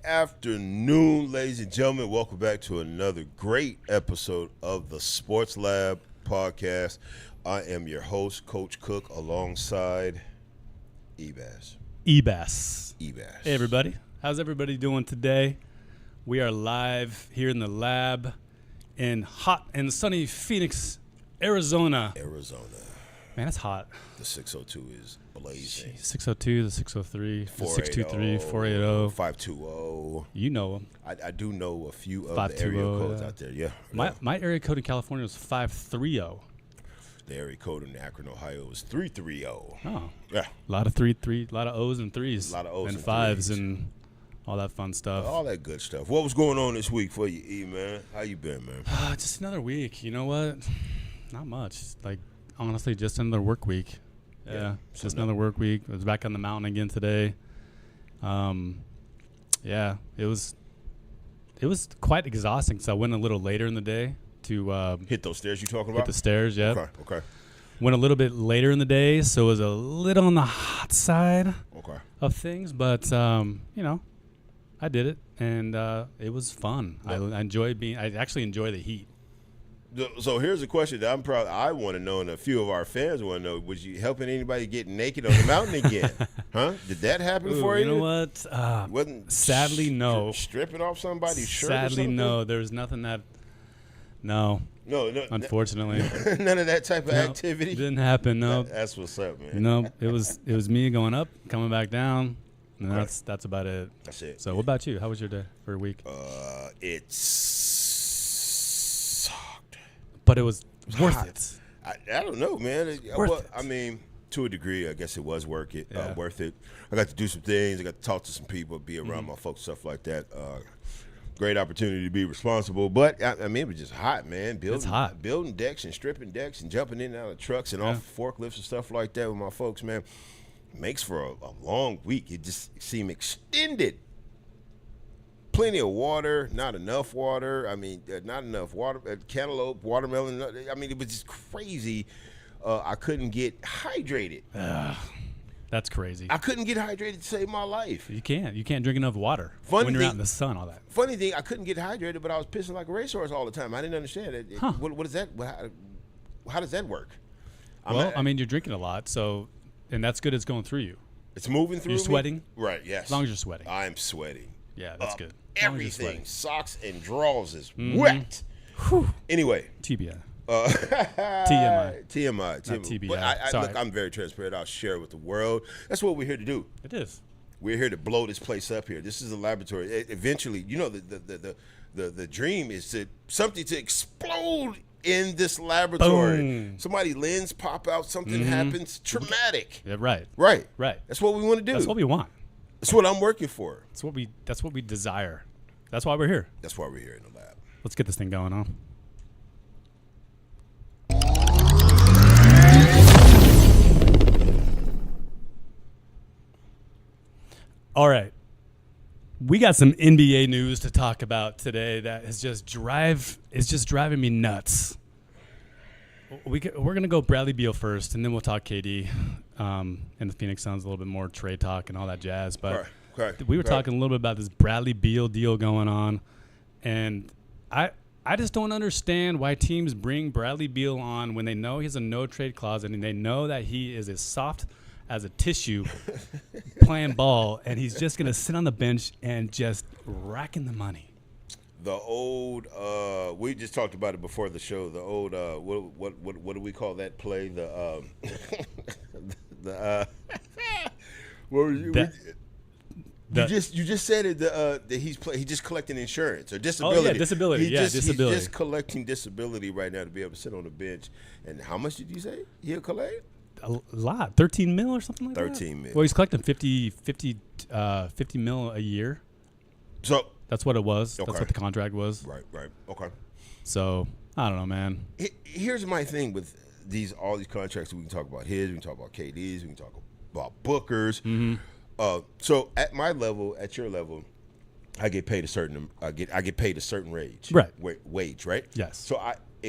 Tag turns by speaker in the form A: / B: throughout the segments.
A: afternoon, ladies and gentlemen. Welcome back to another great episode of the Sports Lab podcast. I am your host, Coach Cook, alongside Ebas.
B: Hey, everybody. How's everybody doing today? We are live here in the lab in hot and sunny Phoenix, Arizona. Man, it's hot.
A: The 602 is blazing.
B: Jeez, 602, the 603, the 623, 480,
A: 520.
B: You know them.
A: I do know a few of the area codes out there. Yeah.
B: My area code in California was 530.
A: The area code in Akron, Ohio is 330.
B: Oh.
A: Yeah.
B: A lot of a lot of O's and threes.
A: A lot of O's
B: and
A: and
B: fives
A: threes.
B: And all that fun stuff.
A: All that good stuff. What was going on this week for you, E, man? How you been, man?
B: Just another week. You know what? Not much. Like, honestly, just another work week. Yeah, just another work week. I was back on the mountain again today. Yeah, it was quite exhausting because I went a little later in the day to
A: hit those stairs you talking about?
B: hit the stairs. Yeah.
A: Okay.
B: Went a little bit later in the day, so it was a little on the hot side of things. But you know, I did it, and it was fun. I actually enjoy the heat.
A: So here's a question that I want to know, and a few of our fans want to know: was you helping anybody get naked on the mountain again? Huh? Did that happen for you?
B: You know what? Sadly, no.
A: Stripping off somebody's shirt?
B: Sadly,
A: or something?
B: no. There's nothing that. No. Unfortunately,
A: none of that type of activity
B: didn't happen. No.
A: That's what's up, man.
B: No, it was me going up, coming back down, and that's about it.
A: That's it.
B: So, what about you? How was your day for a week?
A: It sucked,
B: but it was worth it.
A: I don't know, man.
B: Worth it.
A: I mean, to a degree, I guess it was worth it.
B: Yeah.
A: Worth it. I got to do some things. I got to talk to some people, be around my folks, stuff like that. Great opportunity to be responsible, but I mean, it was just hot, man.
B: It's hot.
A: Building decks and stripping decks and jumping in and out of trucks and off forklifts and stuff like that with my folks, man. Makes for a long week. It just seemed extended. Plenty of water, not enough water. I mean, not enough water. Cantaloupe, watermelon. I mean, it was just crazy. I couldn't get hydrated.
B: That's crazy.
A: I couldn't get hydrated to save my life.
B: You can't drink enough water when you're out in the sun. All that.
A: Funny thing, I couldn't get hydrated, but I was pissing like a racehorse all the time. I didn't understand it. What is that? How does that work?
B: I mean, you're drinking a lot, so and that's good. It's going through you.
A: It's moving through.
B: You're sweating,
A: right? Yes.
B: As long as you're sweating.
A: I'm sweating.
B: Yeah, that's good.
A: Everything, socks and drawers is wet.
B: Whew.
A: Anyway.
B: TBI.
A: TMI.
B: Not TBI.
A: But look, I'm very transparent. I'll share it with the world. That's what we're here to do.
B: It is.
A: We're here to blow this place up here. This is a laboratory. Eventually, you know, the dream is something to explode in this laboratory.
B: Boom.
A: Somebody lens pop out, something happens, traumatic.
B: Yeah, right.
A: That's what we want to do.
B: That's what we want.
A: That's what I'm working for.
B: That's what we desire. That's why we're here.
A: That's why we're here in the lab.
B: Let's get this thing going on. All right. We got some NBA news to talk about today that is just driving me nuts. We're going to go Bradley Beal first, and then we'll talk KD and the Phoenix Suns, a little bit more trade talk and all that jazz. But we were talking a little bit about this Bradley Beal deal going on, and I just don't understand why teams bring Bradley Beal on when they know he has a no-trade clause and they know that he is as soft as a tissue playing ball, and he's just going to sit on the bench and just racking the money.
A: The old, we just talked about it before the show. The old, what do we call that play? What was you? You just said it. That he's just collecting insurance or disability.
B: Oh yeah, disability. Disability.
A: He's just collecting disability right now to be able to sit on the bench. And how much did you say he'll collect?
B: A lot, 13 mil or something like
A: 13 mil.
B: Well, he's collecting 50 mil a year.
A: So
B: that's what it was.
A: Okay.
B: That's what the contract was.
A: Right. Okay.
B: So I don't know, man.
A: Here's my thing with all these contracts. We can talk about his. We can talk about KD's. We can talk about Booker's.
B: Mm-hmm.
A: So at my level, at your level, I get paid a certain. I get paid a certain wage.
B: Right.
A: Wage. Right.
B: Yes.
A: So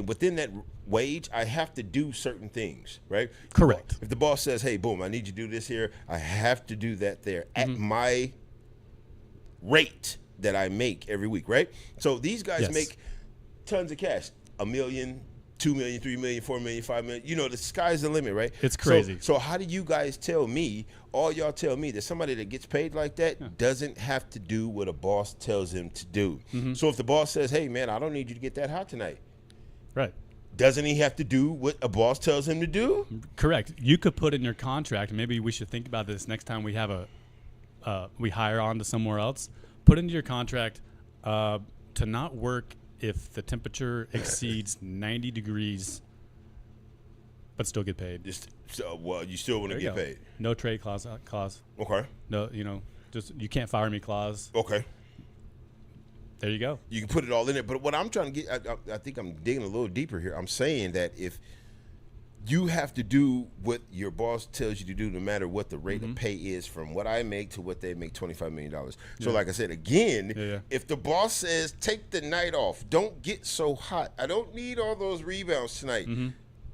A: within that wage, I have to do certain things, right?
B: Correct.
A: If the boss says, hey, boom, I need you to do this here, I have to do that there at my rate. that I make every week, right? So these guys
B: Yes.
A: make tons of cash, $1 million, 2 million, 3 million, 4 million, 5 million. You know, the sky's the limit, right?
B: It's crazy.
A: So how do you guys tell me, all y'all tell me, that somebody that gets paid like that doesn't have to do what a boss tells him to do? So if the boss says, hey, man, I don't need you to get that hot tonight,
B: Right.
A: doesn't he have to do what a boss tells him to do?
B: Correct. You could put in your contract, and maybe we should think about this next time we have we hire on to somewhere else. Put into your contract to not work if the temperature exceeds 90 degrees, but still get paid.
A: Well, you still want to get paid.
B: No trade clause.
A: Okay.
B: No, just you can't fire me clause.
A: Okay.
B: There you go.
A: You can put it all in there. But what I'm trying to get, I think I'm digging a little deeper here. I'm saying that if you have to do what your boss tells you to do, no matter what the rate of pay is, from what I make to what they make, $25 million. So like I said, again, if the boss says, take the night off, don't get so hot, I don't need all those rebounds tonight,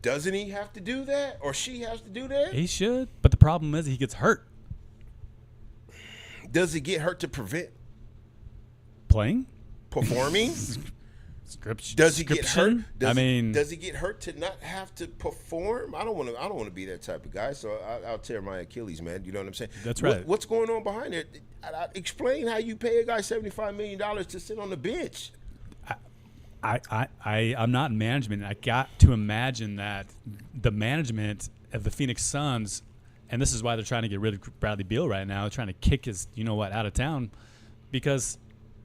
A: doesn't he have to do that? Or she has to do that?
B: He should. But the problem is he gets hurt.
A: Does he get hurt to prevent
B: Playing?
A: performing?
B: Scripture.
A: Does he get hurt?
B: Does
A: he get hurt to not have to perform? I don't want to be that type of guy. So I'll tear my Achilles, man. You know what I'm saying?
B: That's right.
A: What's going on behind it? Explain how you pay a guy $75 million to sit on the bench.
B: I'm not in management. I got to imagine that the management of the Phoenix Suns, and this is why they're trying to get rid of Bradley Beal right now, trying to kick his out of town, because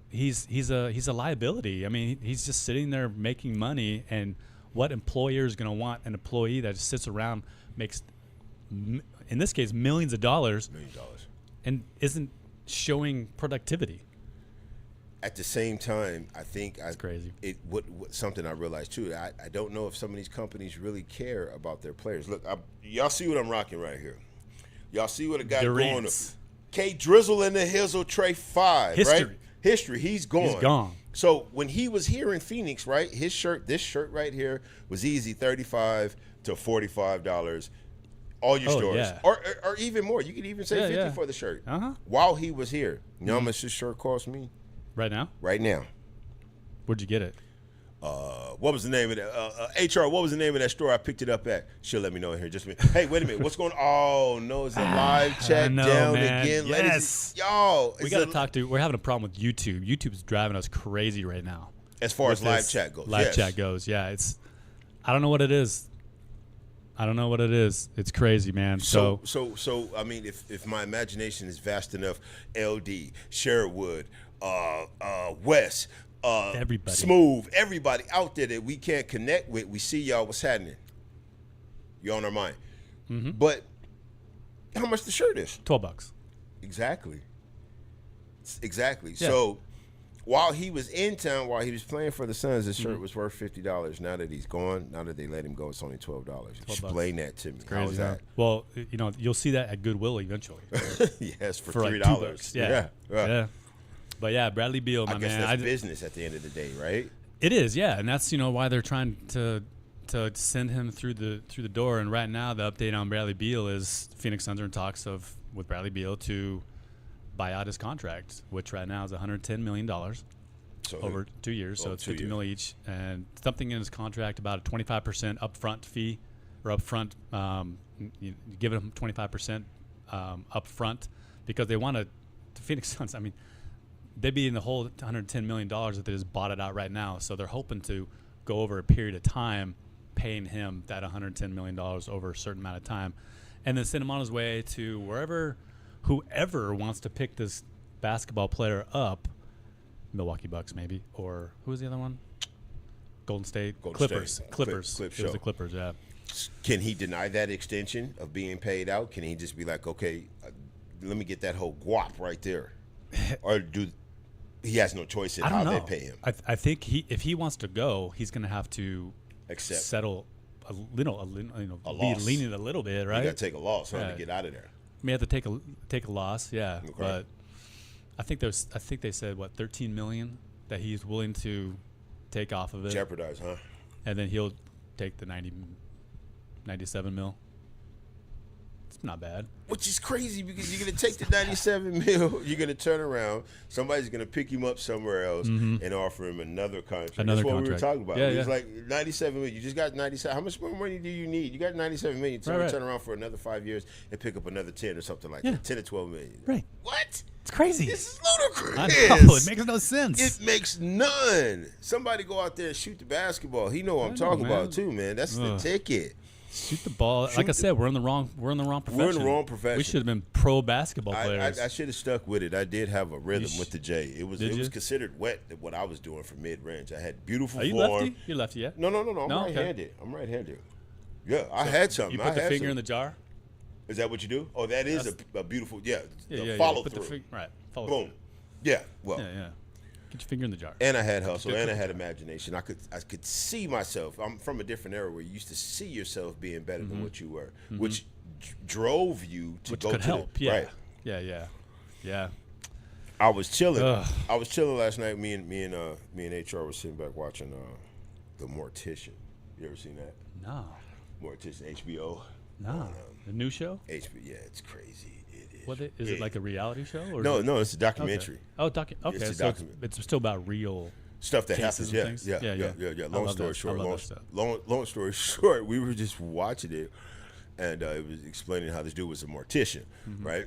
B: he's a liability. I mean, he's just sitting there making money, and what employer is going to want an employee that just sits around, makes, in this case, millions of dollars, and isn't showing productivity?
A: At the same time, I think
B: it's crazy.
A: What something I realized too. I don't know if some of these companies really care about their players. Look, y'all see what I'm rocking right here. Y'all see what a guy going. K Drizzle in the Hizzle Trey 5, right? History. He's gone.
B: He's gone.
A: So when he was here in Phoenix, right, this shirt right here was easy $35 to $45. All your stores,
B: yeah.
A: or even more. You could even say 50 for the shirt. While he was here, you know how much this shirt cost me?
B: Right now?
A: Right now.
B: Where'd you get it?
A: What was the name of that? HR, what was the name of that store I picked it up at? She'll let me know in here. Just a minute. Hey, wait a minute. What's going on? Oh, no, it's a live chat down
B: man.
A: again.
B: Yes.
A: Y'all.
B: We got to talk to, we're having a problem with YouTube. YouTube's driving us crazy right now.
A: As far as live chat goes.
B: Live chat goes, yeah. I don't know what it is. It's crazy, man. So
A: I mean, if my imagination is vast enough, LD, Sherwood, Wes,
B: everybody,
A: Smooth, everybody out there that we can't connect with, we see y'all. What's happening? You're on our mind. But how much the shirt is?
B: $12.
A: Exactly.
B: Yeah.
A: So while he was in town, while he was playing for the Suns, his shirt was worth $50. Now that he's gone, now that they let him go, it's only $12. Explain that to me. How is that?
B: Well, you'll see that at Goodwill eventually.
A: Yes, for
B: $3.
A: Like
B: $2. Yeah. But yeah, Bradley Beal, my man.
A: That's business at the end of the day, right?
B: It is, yeah, and that's why they're trying to send him through the door. And right now, the update on Bradley Beal is Phoenix Suns are in talks with Bradley Beal to buy out his contract, which right now is $110 million over 2 years. So it's $50 million each, and something in his contract about a 25% upfront fee, or upfront. You give him 25% upfront because they want to. The Phoenix Suns, I mean, they'd be in the whole $110 million if they just bought it out right now. So they're hoping to go over a period of time paying him that $110 million over a certain amount of time, and then send him on his way to whoever wants to pick this basketball player up, Milwaukee Bucks maybe, or who was the other one? Golden State. Clippers. Clippers. It was the Clippers, yeah.
A: Can he deny that extension of being paid out? Can he just be like, okay, let me get that whole guap right there? Or he has no choice in how they pay him?
B: I think if he wants to go, he's going to have to settle a loss. Be leaning a little bit, right?
A: You got to take a loss to get out of there.
B: May have to take a loss, yeah. Okay. But I think they said $13 million that he's willing to take off of it.
A: Jeopardize, huh?
B: And then he'll take the 97 mil. It's not bad.
A: Which is crazy because you're gonna take the 97 mil, you're gonna turn around, somebody's gonna pick him up somewhere else and offer him another contract.
B: Another
A: That's what
B: contract.
A: we were talking about.
B: Yeah,
A: It's
B: yeah.
A: like 97 million. You just got 97. How much more money do you need? You got 97 million.
B: Right.
A: Turn around for another 5 years and pick up another 10 or something like
B: Yeah.
A: that. 10 or 12 million.
B: Right.
A: What?
B: It's crazy.
A: This is ludicrous.
B: I know. It makes no sense.
A: It makes none. Somebody go out there and shoot the basketball. He know what I'm talking
B: man.
A: about too, man. That's the ticket.
B: Shoot the ball. Like I said, we're in the wrong profession.
A: We're in the wrong profession.
B: We should have been pro basketball
A: I
B: players.
A: should have stuck with it. I did have a rhythm with the J. It was
B: Did you?
A: considered wet what I was doing for mid range. I had beautiful
B: Are you
A: form.
B: lefty? You're lefty, yeah?
A: No. I'm
B: No?
A: right-handed. I'm right-handed. Yeah, I had something.
B: You put
A: I
B: the
A: had
B: finger
A: some.
B: in the jar?
A: Is that what you do? Oh, that is a beautiful. Yeah,
B: Yeah.
A: follow
B: Put the
A: through.
B: right. Follow
A: Boom. Yeah. Well.
B: through. Yeah. Get your finger in the jar.
A: And I had hustle, and I had imagination. I could see myself. I'm from a different era where you used to see yourself being better than what you were, which drove you to
B: Which
A: go
B: could
A: to
B: help.
A: the,
B: Yeah.
A: right.
B: Yeah.
A: I was chilling.
B: Ugh.
A: I was chilling last night. Me and HR was sitting back watching The Mortician. You ever seen that?
B: No.
A: Mortician, HBO.
B: No. The new show?
A: HBO. Yeah, it's crazy. It is.
B: What is it like a reality show? Or
A: No,
B: is it-
A: no, it's a documentary.
B: Okay. Oh, okay.
A: It's a
B: So
A: document.
B: it's still about real.
A: Stuff that
B: Cases
A: happens.
B: and
A: Yeah,
B: things?
A: yeah.
B: I
A: Long
B: love
A: story
B: that.
A: short.
B: I love that stuff.
A: Long story short. We were just watching it, and it was explaining how this dude was a mortician, right?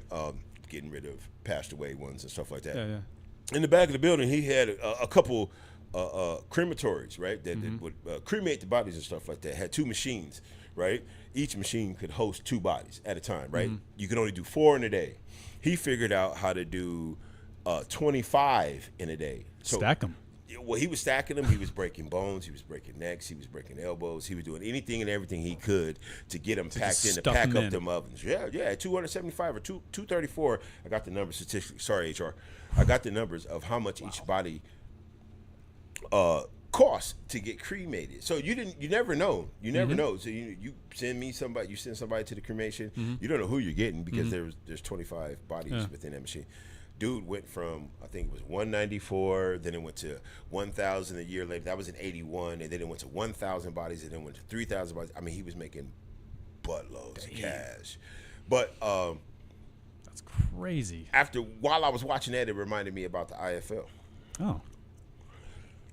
A: Getting rid of passed away ones and stuff like that.
B: Yeah.
A: In the back of the building, he had a couple crematories, right? That would cremate the bodies and stuff like that. Had two machines, right? Each machine could host 2 bodies at a time, right? You could only do 4 in a day. He figured out how to do 25 in a day. So,
B: Stack them.
A: well, he was stacking them. He was breaking bones. He was breaking necks. He was breaking elbows. He was doing anything and everything he could to get them packed in, to
B: stuff
A: pack
B: them
A: up
B: in.
A: them ovens. Yeah, 275 or 234. I got the numbers statistically. Sorry, HR. I got the numbers of how much each body costs to get cremated. So you never know. You never know. So you send somebody to the cremation. You don't know who you're getting because there's 25 bodies within that machine. Dude went from, I think it was 194, then it went to 1,000 a year later. That was in 81, and then it went to 1,000 bodies, and then went to 3,000 bodies. I mean, he was making buttloads of cash. But
B: That's crazy.
A: while I was watching that, it reminded me about the IFL.
B: Oh.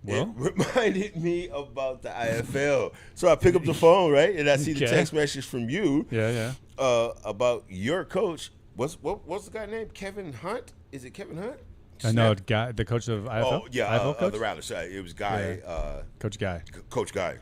B: Well,
A: It reminded me about the IFL. So I pick up the phone, right, and I see the
B: Okay.
A: text message from you
B: yeah.
A: about your coach. What's the guy named? Kevin Hunt? Is it Kevin Hunt?
B: I know the coach of IFL.
A: Oh yeah,
B: IFL coach?
A: the Rattlers. It was Guy,
B: Coach Guy.
A: Coach Guy,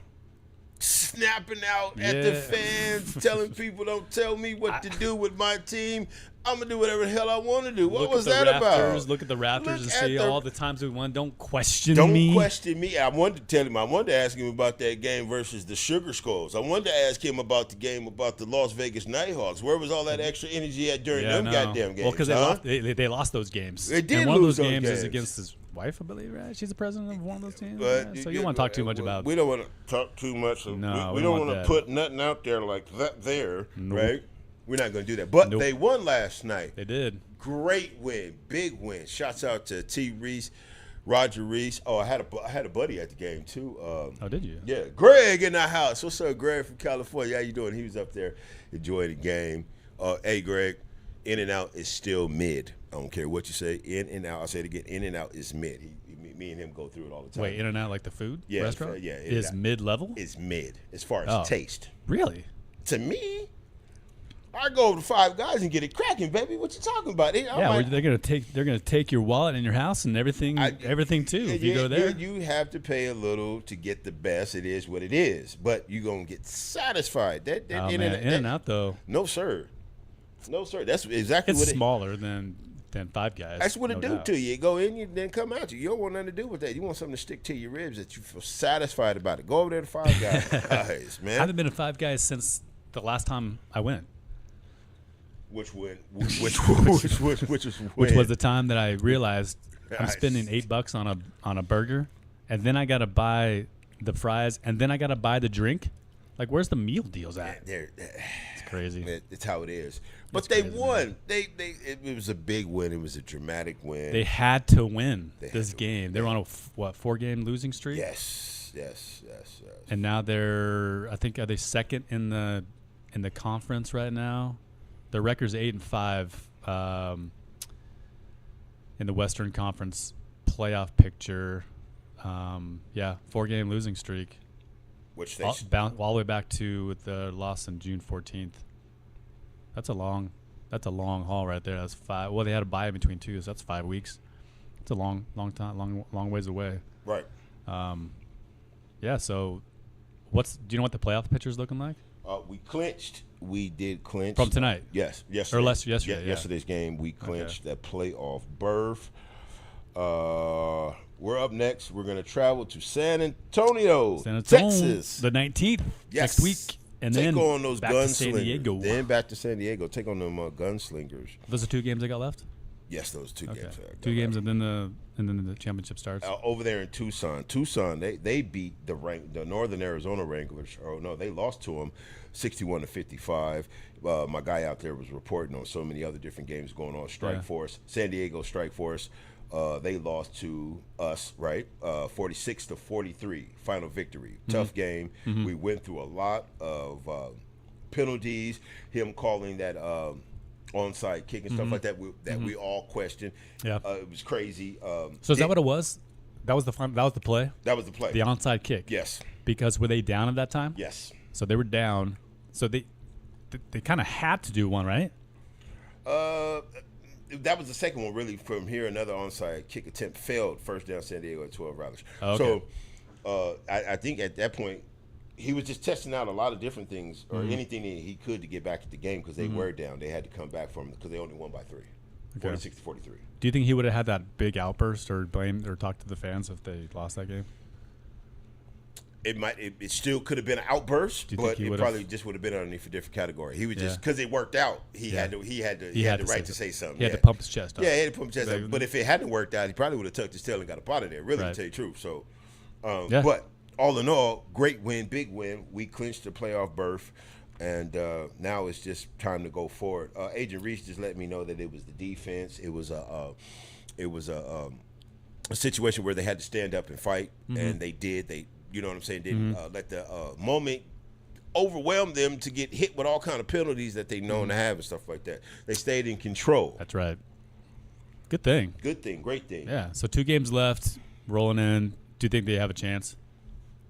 A: snapping out at the
B: Yeah.
A: fans, telling people, "Don't tell me what to do with my team. I'm gonna do whatever the hell I want to do." What was that about?
B: Look at the Raptors
A: Look
B: and
A: at
B: see
A: the-
B: all the times we won. Don't question
A: Don't
B: me.
A: question me. I wanted to tell him. I wanted to ask him about that game versus the Sugar Skulls. I wanted to ask him about the game about the Las Vegas Nighthawks. Where was all that extra energy at during them
B: no.
A: goddamn games?
B: Well, because
A: huh?
B: they lost those games.
A: They did
B: and one
A: lose
B: of those
A: those
B: games is
A: games.
B: against his wife, I believe, right? She's the president of one of those teams.
A: But
B: Yeah, so you don't want to talk too much about.
A: We don't want to talk too much.
B: No,
A: we
B: we
A: don't
B: don't
A: want
B: want
A: to
B: that.
A: put nothing out there like that there,
B: Nope.
A: right? We're not going to do that. But
B: Nope.
A: they won last night.
B: They did.
A: Great win, big win. Shouts out to T. Reese, Roger Reese. Oh, I had a buddy at the game too.
B: Oh, did you?
A: Yeah, Greg in the house. What's up, Greg from California? How you doing? He was up there enjoying the game. Hey, Greg, In and Out is still mid. I don't care what you say. In and Out. I'll say it again. In and Out is mid. Me and him go through it all the time.
B: Wait, In and Out like the food restaurant?
A: Yeah.
B: Is mid-level?
A: It's mid as far as taste.
B: Really?
A: To me, I go over to Five Guys and get it cracking, baby. What you talking about?
B: They're gonna take your wallet and your house and everything too. If you go there,
A: you have to pay a little to get the best. It is what it is, but you gonna get satisfied. That
B: oh man, In and Out though,
A: no sir. That's exactly
B: it's
A: what
B: smaller than Five Guys.
A: That's what it
B: no
A: do
B: doubt.
A: to you. It go in, you then come out. You don't want nothing to do with that. You want something to stick to your ribs that you feel satisfied about it. Go over there to Five Guys,
B: I
A: man.
B: haven't been to Five Guys since the last time I went.
A: Which was
B: the time that I realized I'm spending $8 on a burger, and then I gotta buy the fries, and then I gotta buy the drink. Like, where's the meal deals at? It's crazy.
A: It's how it is. But
B: That's
A: they
B: crazy,
A: won. It was a big win. It was a dramatic win.
B: They had to win this
A: to
B: game. They were on a 4-game losing streak.
A: Yes.
B: And now are they second in the conference right now? Their record's 8-5 in the Western Conference playoff picture. 4-game losing streak.
A: Which they
B: all the way back to the loss on June 14th. That's a long haul right there. That's 5. Well, they had a bye in between two, so that's 5 weeks. It's a long time, long ways away.
A: Right.
B: So do you know what the playoff picture's looking like?
A: We clinched. We did clinch
B: From tonight.
A: Yes. Yesterday.
B: Or yesterday. Yeah.
A: Yesterday's game, we clinched that playoff berth. We're up next. We're going to travel to San Antonio, Texas.
B: The 19th next week. And
A: take
B: then
A: on those
B: back to San Diego.
A: Then back to San Diego. Take on them gunslingers.
B: Those are 2 games they got left?
A: Yes, those 2 games.
B: 2 games and then the championship starts.
A: Over there in Tucson. They beat the Northern Arizona Wranglers. Oh no, they lost to them 61-55. My guy out there was reporting on so many other different games going on. Strikeforce, San Diego Strikeforce. They lost to us, right? 46-43, final victory. Tough game. We went through a lot of penalties. Him calling that onside kick and stuff like that. We all questioned. Yeah, it was crazy.
B: So is that what it was? That was the play.
A: That was the play.
B: The onside kick.
A: Yes.
B: Because were they down at that time?
A: Yes.
B: So they were down. So they kind of had to do one, right?
A: That was the second one, really. From here, another onside kick attempt failed. First down, San Diego at 12 Rattlers.
B: Oh, okay.
A: So I think at that point, he was just testing out a lot of different things or anything that he could to get back at the game because they were down. They had to come back from because they only won by 3, 46-43.
B: Do you think he would have had that big outburst or blamed or talked to the fans if they lost that game?
A: It still could have been an outburst, but it probably just would have been underneath a different category. He was just because it worked out. He had the right to say something.
B: He had to pump his chest up.
A: Yeah, he had to pump his chest up. But if it hadn't worked out, he probably would have tucked his tail and got up out of there. Really, to tell you the truth. So, but all in all, great win, big win. We clinched the playoff berth, and now it's just time to go forward. Agent Reese just let me know that it was the defense. It was a situation where they had to stand up and fight, and they did. You know what I'm saying? Didn't let the moment overwhelm them to get hit with all kind of penalties that they known to have and stuff like that. They stayed in control.
B: That's right. Good thing.
A: Good thing. Great thing.
B: Yeah. So 2 games left, rolling in. Do you think they have a chance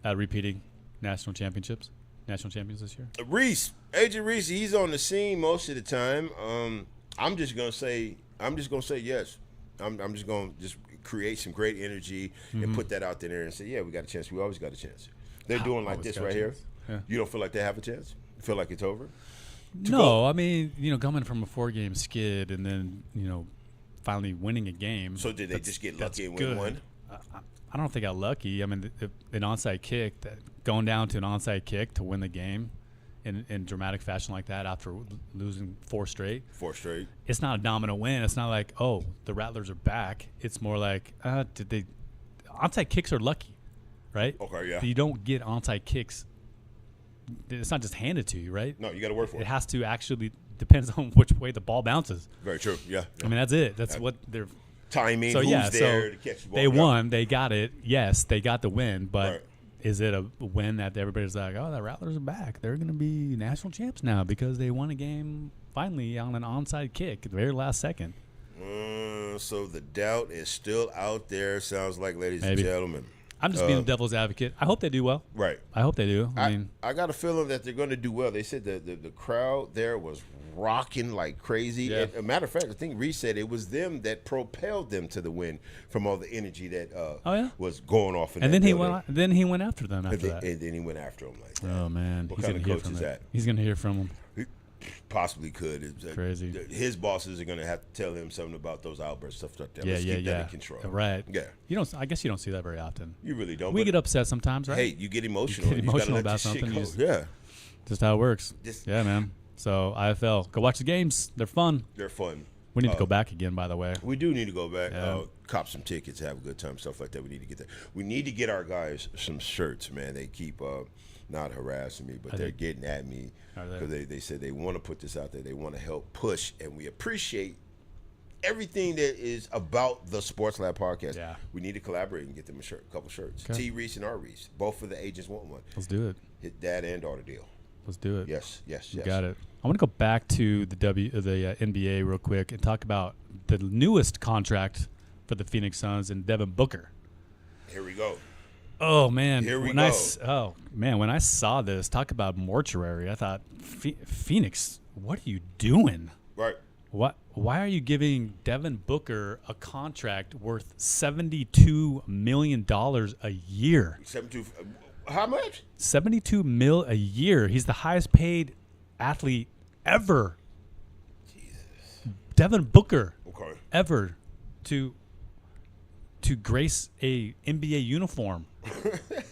B: at repeating national champions this year?
A: Agent Reese, he's on the scene most of the time. I'm just gonna say yes. I'm just gonna create some great energy and put that out there and say, yeah, we got a chance. We always got a chance. They're doing like this right here. Yeah. You don't feel like they have a chance? You feel like it's over?
B: No, I mean, coming from a 4-game skid and then, finally winning a game.
A: So did they just get lucky and win one?
B: I don't know if they got lucky. I mean, an onside kick, going down to an onside kick to win the game in dramatic fashion like that after losing 4 straight.
A: 4 straight.
B: It's not a domino win. It's not like, oh, the Rattlers are back. It's more like, onside kicks are lucky, right?
A: Okay, yeah.
B: You don't get onside kicks. It's not just handed to you, right?
A: No, you got to work for it.
B: It has to actually depends on which way the ball bounces.
A: Very true. Yeah.
B: I mean, that's it. That's what they're
A: timing. So who's there to catch the ball?
B: They won. They got it. Yes, they got the win, but.
A: Right.
B: Is it a win that everybody's like, oh, the Rattlers are back. They're going to be national champs now because they won a game finally on an onside kick at the very last second?
A: So the doubt is still out there, sounds like, ladies and gentlemen.
B: I'm just being the devil's advocate. I hope they do well.
A: Right.
B: I hope they do.
A: I got a feeling that they're going to do well. They said that the crowd there was rocking like crazy. Yeah. And, a matter of fact, I think Reese said it was them that propelled them to the win from all the energy that was going off.
B: And then he went after them after that.
A: And then he went after them like that.
B: Oh man,
A: what kind of coach is that?
B: He's going to hear from them.
A: Possibly could. It's
B: crazy.
A: His bosses are going to have to tell him something about those outbursts, stuff like that. Let's keep that in control.
B: Right.
A: Yeah.
B: I guess you don't see that very often.
A: You really don't.
B: We get upset sometimes, right?
A: Hey, you get emotional. You
B: about something.
A: Yeah.
B: Just how it works. Yeah, man. So IFL, go watch the games. They're fun.
A: They're fun.
B: We need to go back again, by the way.
A: We do need to go back. Cop some tickets, have a good time, stuff like that. We need to get that. We need to get our guys some shirts, man. They keep not harassing me, but they're getting at me because they said they want to put this out there. They want to help push, and we appreciate everything that is about the Sports Lab podcast.
B: Yeah.
A: We need to collaborate and get them a couple shirts. Okay. T. Reese and R. Reese. Both of the agents want one.
B: Let's do it.
A: Hit dad and daughter deal.
B: Let's do it.
A: Yes.
B: You got it. I want to go back to the NBA real quick and talk about the newest contract for the Phoenix Suns and Devin Booker.
A: Here we go.
B: Oh man!
A: Here we go.
B: When I saw this, talk about mortuary. I thought, Phoenix, what are you doing?
A: Right.
B: What? Why are you giving Devin Booker a contract worth $72 million a year?
A: 72. How much?
B: $72 million a year. He's the highest paid athlete ever. Jesus. Devin Booker.
A: Okay.
B: Ever to grace a NBA uniform.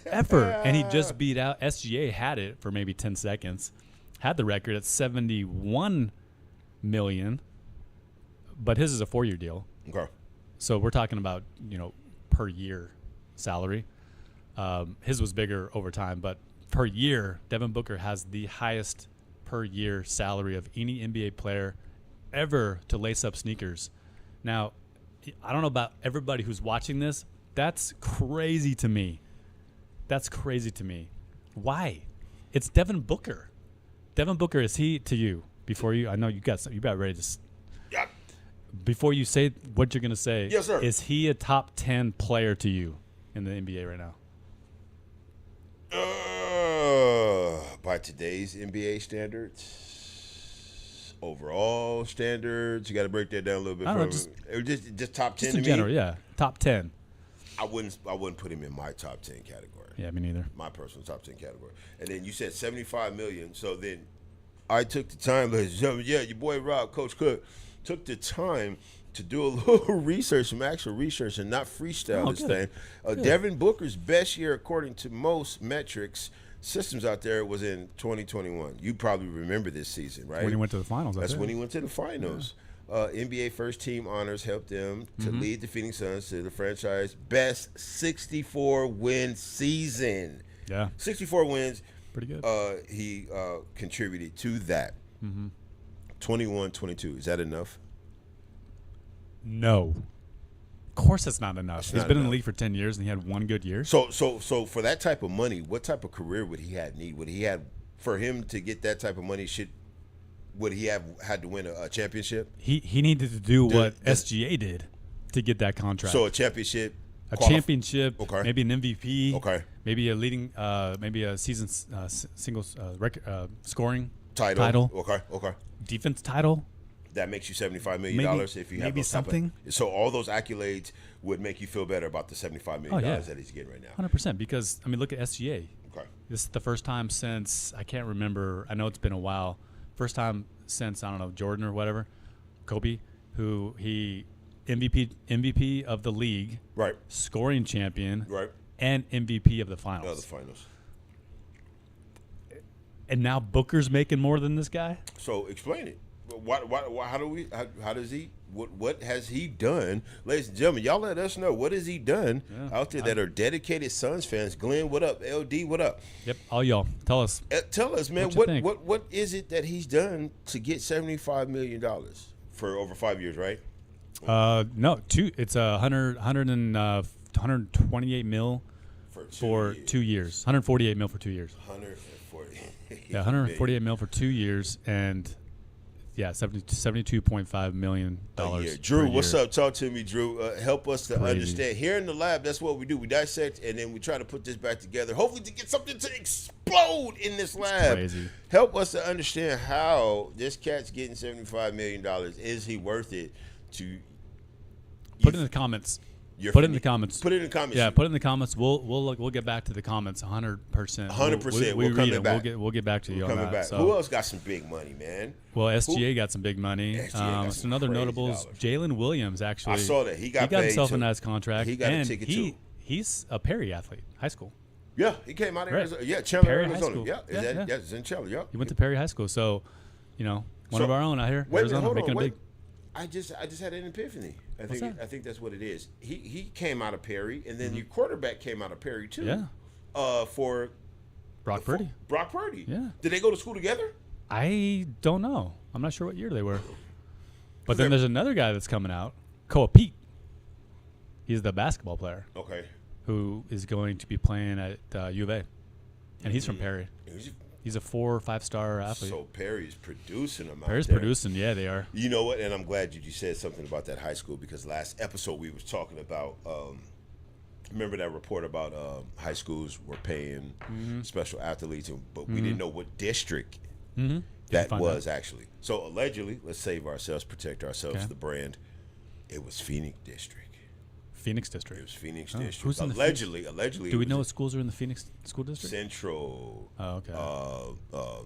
B: Ever. And he just beat out SGA, had it for maybe 10 seconds. Had the record at $71 million. But his is a 4-year deal.
A: Okay.
B: So we're talking about, per year salary. His was bigger over time, but per year, Devin Booker has the highest per year salary of any NBA player ever to lace up sneakers. Now, I don't know about everybody who's watching this. That's crazy to me. Why? It's Devin Booker. Devin Booker, is he to you? Before you, I know you got ready to.
A: Yep.
B: Before you say what you're going to say,
A: yes, sir.
B: Is he a top 10 player to you in the NBA right now?
A: By today's NBA standards, overall standards, you got to break that down a little bit. Just top 10
B: just in general, yeah, top 10.
A: I wouldn't put him in my top 10 category.
B: Yeah, me neither.
A: My personal top 10 category. And then you said $75 million. So then I took the time, ladies and gentlemen. Yeah, your boy Rob, Coach Cook, took the time to do a little research, some actual research, and not freestyle this thing. Devin Booker's best year, according to most metrics systems out there, was in 2021. You probably remember this season, right?
B: When he went to the finals.
A: That's when he went to the finals. Yeah. NBA first team honors helped them to lead the Phoenix Suns to the franchise best 64-win season.
B: Yeah.
A: 64 wins.
B: Pretty good.
A: He contributed to that. 21-22. Is that enough?
B: No. Of course it's not enough. He's been in the league for 10 years and he had one good year.
A: So for that type of money, what type of career would he need? Would he have, for him to get that type of money, would he have had to win a championship?
B: He needed to do what SGA did to get that contract.
A: So a championship.
B: Championship,
A: okay.
B: Maybe an MVP,
A: okay.
B: Maybe a leading, maybe a season singles record scoring
A: title. Okay.
B: Defense title.
A: That makes you $75 million if you have
B: maybe something.
A: So all those accolades would make you feel better about the $75 million that he's getting right now.
B: 100%. Because look at SGA.
A: Okay.
B: This is the first time since, I can't remember. I know it's been a while. First time since, I don't know, Jordan or whatever, Kobe, who he MVP of the league,
A: right?
B: Scoring champion,
A: right?
B: And MVP of the finals.
A: Oh, the finals.
B: And now Booker's making more than this guy.
A: So explain it. What has he done? Ladies and gentlemen, y'all let us know. What has he done out there that are dedicated Suns fans? Glenn, what up? LD, what up?
B: Yep, all y'all. Tell us.
A: Tell us, man. What is it that he's done to get $75 million for over 5 years, right?
B: No, two. It's 128 mil for 2 years. 148 mil for 2 years. 148 mil for 2 years, and 72.5 million dollars.
A: Drew, what's up? Talk to me, Drew. Help us to understand. Here in the lab, that's what we do. We dissect, and then we try to put this back together, hopefully to get something to explode in this lab.
B: Crazy.
A: Help us to understand how this cat's getting $75 million. Is he worth it?
B: Put it in the comments. Put it in the comments.
A: Put it in the comments.
B: Yeah, put it in the comments. We'll get back to the comments 100%.
A: 100%. We'll come back.
B: We'll get back to you on that.
A: Back. So, who else got some big money, man?
B: Well, SGA got some big money. Some other notables. Jalen Williams, actually.
A: I saw that. He got
B: himself a nice contract.
A: He got a ticket too.
B: He's a Perry athlete, high school.
A: Yeah, he came out of Arizona. Yeah, Chandler,
B: Perry
A: Arizona. Yeah, it's in Chandler. Yeah,
B: he went to Perry High School. So, one of our own out here, Arizona, making it big.
A: I just had an epiphany. I think that's what it is. He came out of Perry, and then your quarterback came out of Perry too.
B: Yeah.
A: For
B: Brock Purdy.
A: Brock Purdy.
B: Yeah.
A: Did they go to school together?
B: I don't know. I'm not sure what year they were. But then there's another guy that's coming out, Koa Pete. He's the basketball player.
A: Okay.
B: Who is going to be playing at U of A, and he's from Perry. He's a 4 or 5-star athlete.
A: So Perry's producing them
B: Perry's
A: out there.
B: producing. Yeah, they are.
A: You know what? And I'm glad you said something about that high school, because last episode we was talking about. Remember that report about high schools were paying special athletes, but we didn't know what district that was actually. So allegedly, let's save ourselves, protect ourselves, the brand. It was Phoenix District.
B: Phoenix District.
A: It was Phoenix District.
B: Who's in the
A: Allegedly.
B: Do we know what schools are in the Phoenix School District?
A: Central.
B: Oh, okay.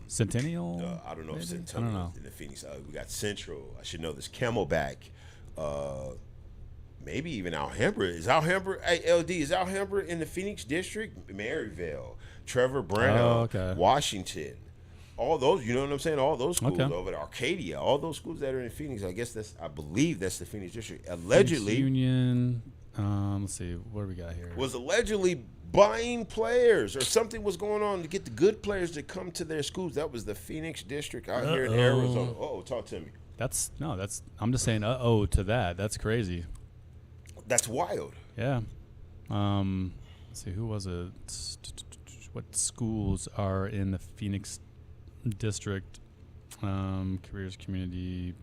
B: Centennial?
A: I don't know if
B: maybe?
A: Centennial
B: I don't know.
A: in the Phoenix. We got Central. I should know this. Camelback. Maybe even Alhambra. Is Alhambra, LD, is Alhambra in the Phoenix District? Maryville. Trevor Brown. Washington. All those, you know what I'm saying? All those schools over there. Arcadia. All those schools that are in Phoenix. I believe that's the Phoenix District. Allegedly.
B: Phoenix Union. Let's see. What do we got here?
A: Was allegedly buying players, or something was going on to get the good players to come to their schools. That was the Phoenix District out here in Arizona. Talk to me.
B: I'm just saying to that. That's crazy.
A: That's wild.
B: Yeah. Let's see, who was it? What schools are in the Phoenix District? Careers, community.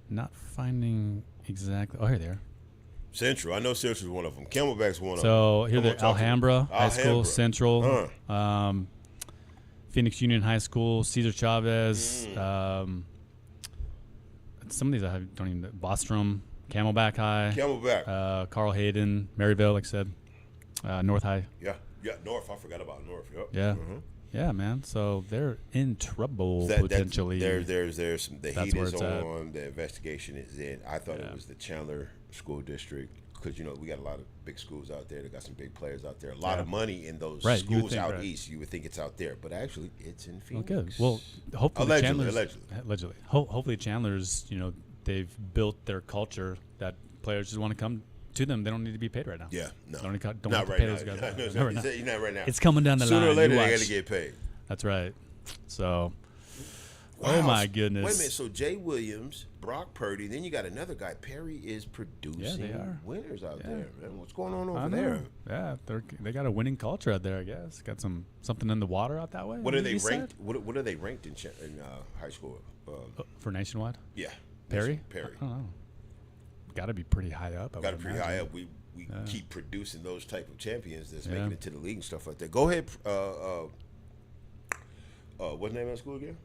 B: Not finding exactly. Oh, here they are.
A: Central. I know Central's one of them. Camelback's one of them.
B: So here they're Alhambra High School, Central, Phoenix Union High School, Cesar Chavez. Some of these I don't even know. Bostrom, Camelback High.
A: Camelback.
B: Carl Hayden, Maryville, like I said. North High.
A: Yeah, North. I forgot about North. Yep.
B: Yeah. Yeah, man. So they're in trouble potentially.
A: There's some. The heat is on. The investigation is in. I thought it was the Chandler School District, because we got a lot of big schools out there. They got some big players out there. A lot of money in those schools out east. You would think it's out there, but actually it's in Phoenix.
B: Well, good. Well, hopefully allegedly. Hopefully Chandler's. They've built their culture that players just want to come to them. They don't need to be paid right now.
A: Yeah, no.
B: Don't
A: not
B: right
A: now. Not right now.
B: It's coming down the line.
A: Sooner or later, they got to get paid.
B: That's right. So,
A: wow.
B: Oh my goodness.
A: Wait a minute. So Jay Williams, Brock Purdy, then you got another guy. Perry is producing winners out there, man. What's going on over there?
B: Yeah, they got a winning culture out there, I guess. Got something in the water out that way.
A: What are they ranked? What are they ranked in high school?
B: For nationwide?
A: Yeah.
B: Perry?
A: I don't
B: know. Got to be pretty high up.
A: Got to be pretty high up. We keep producing those type of champions that's making it to the league and stuff like that. Go ahead. What's the name of that school again?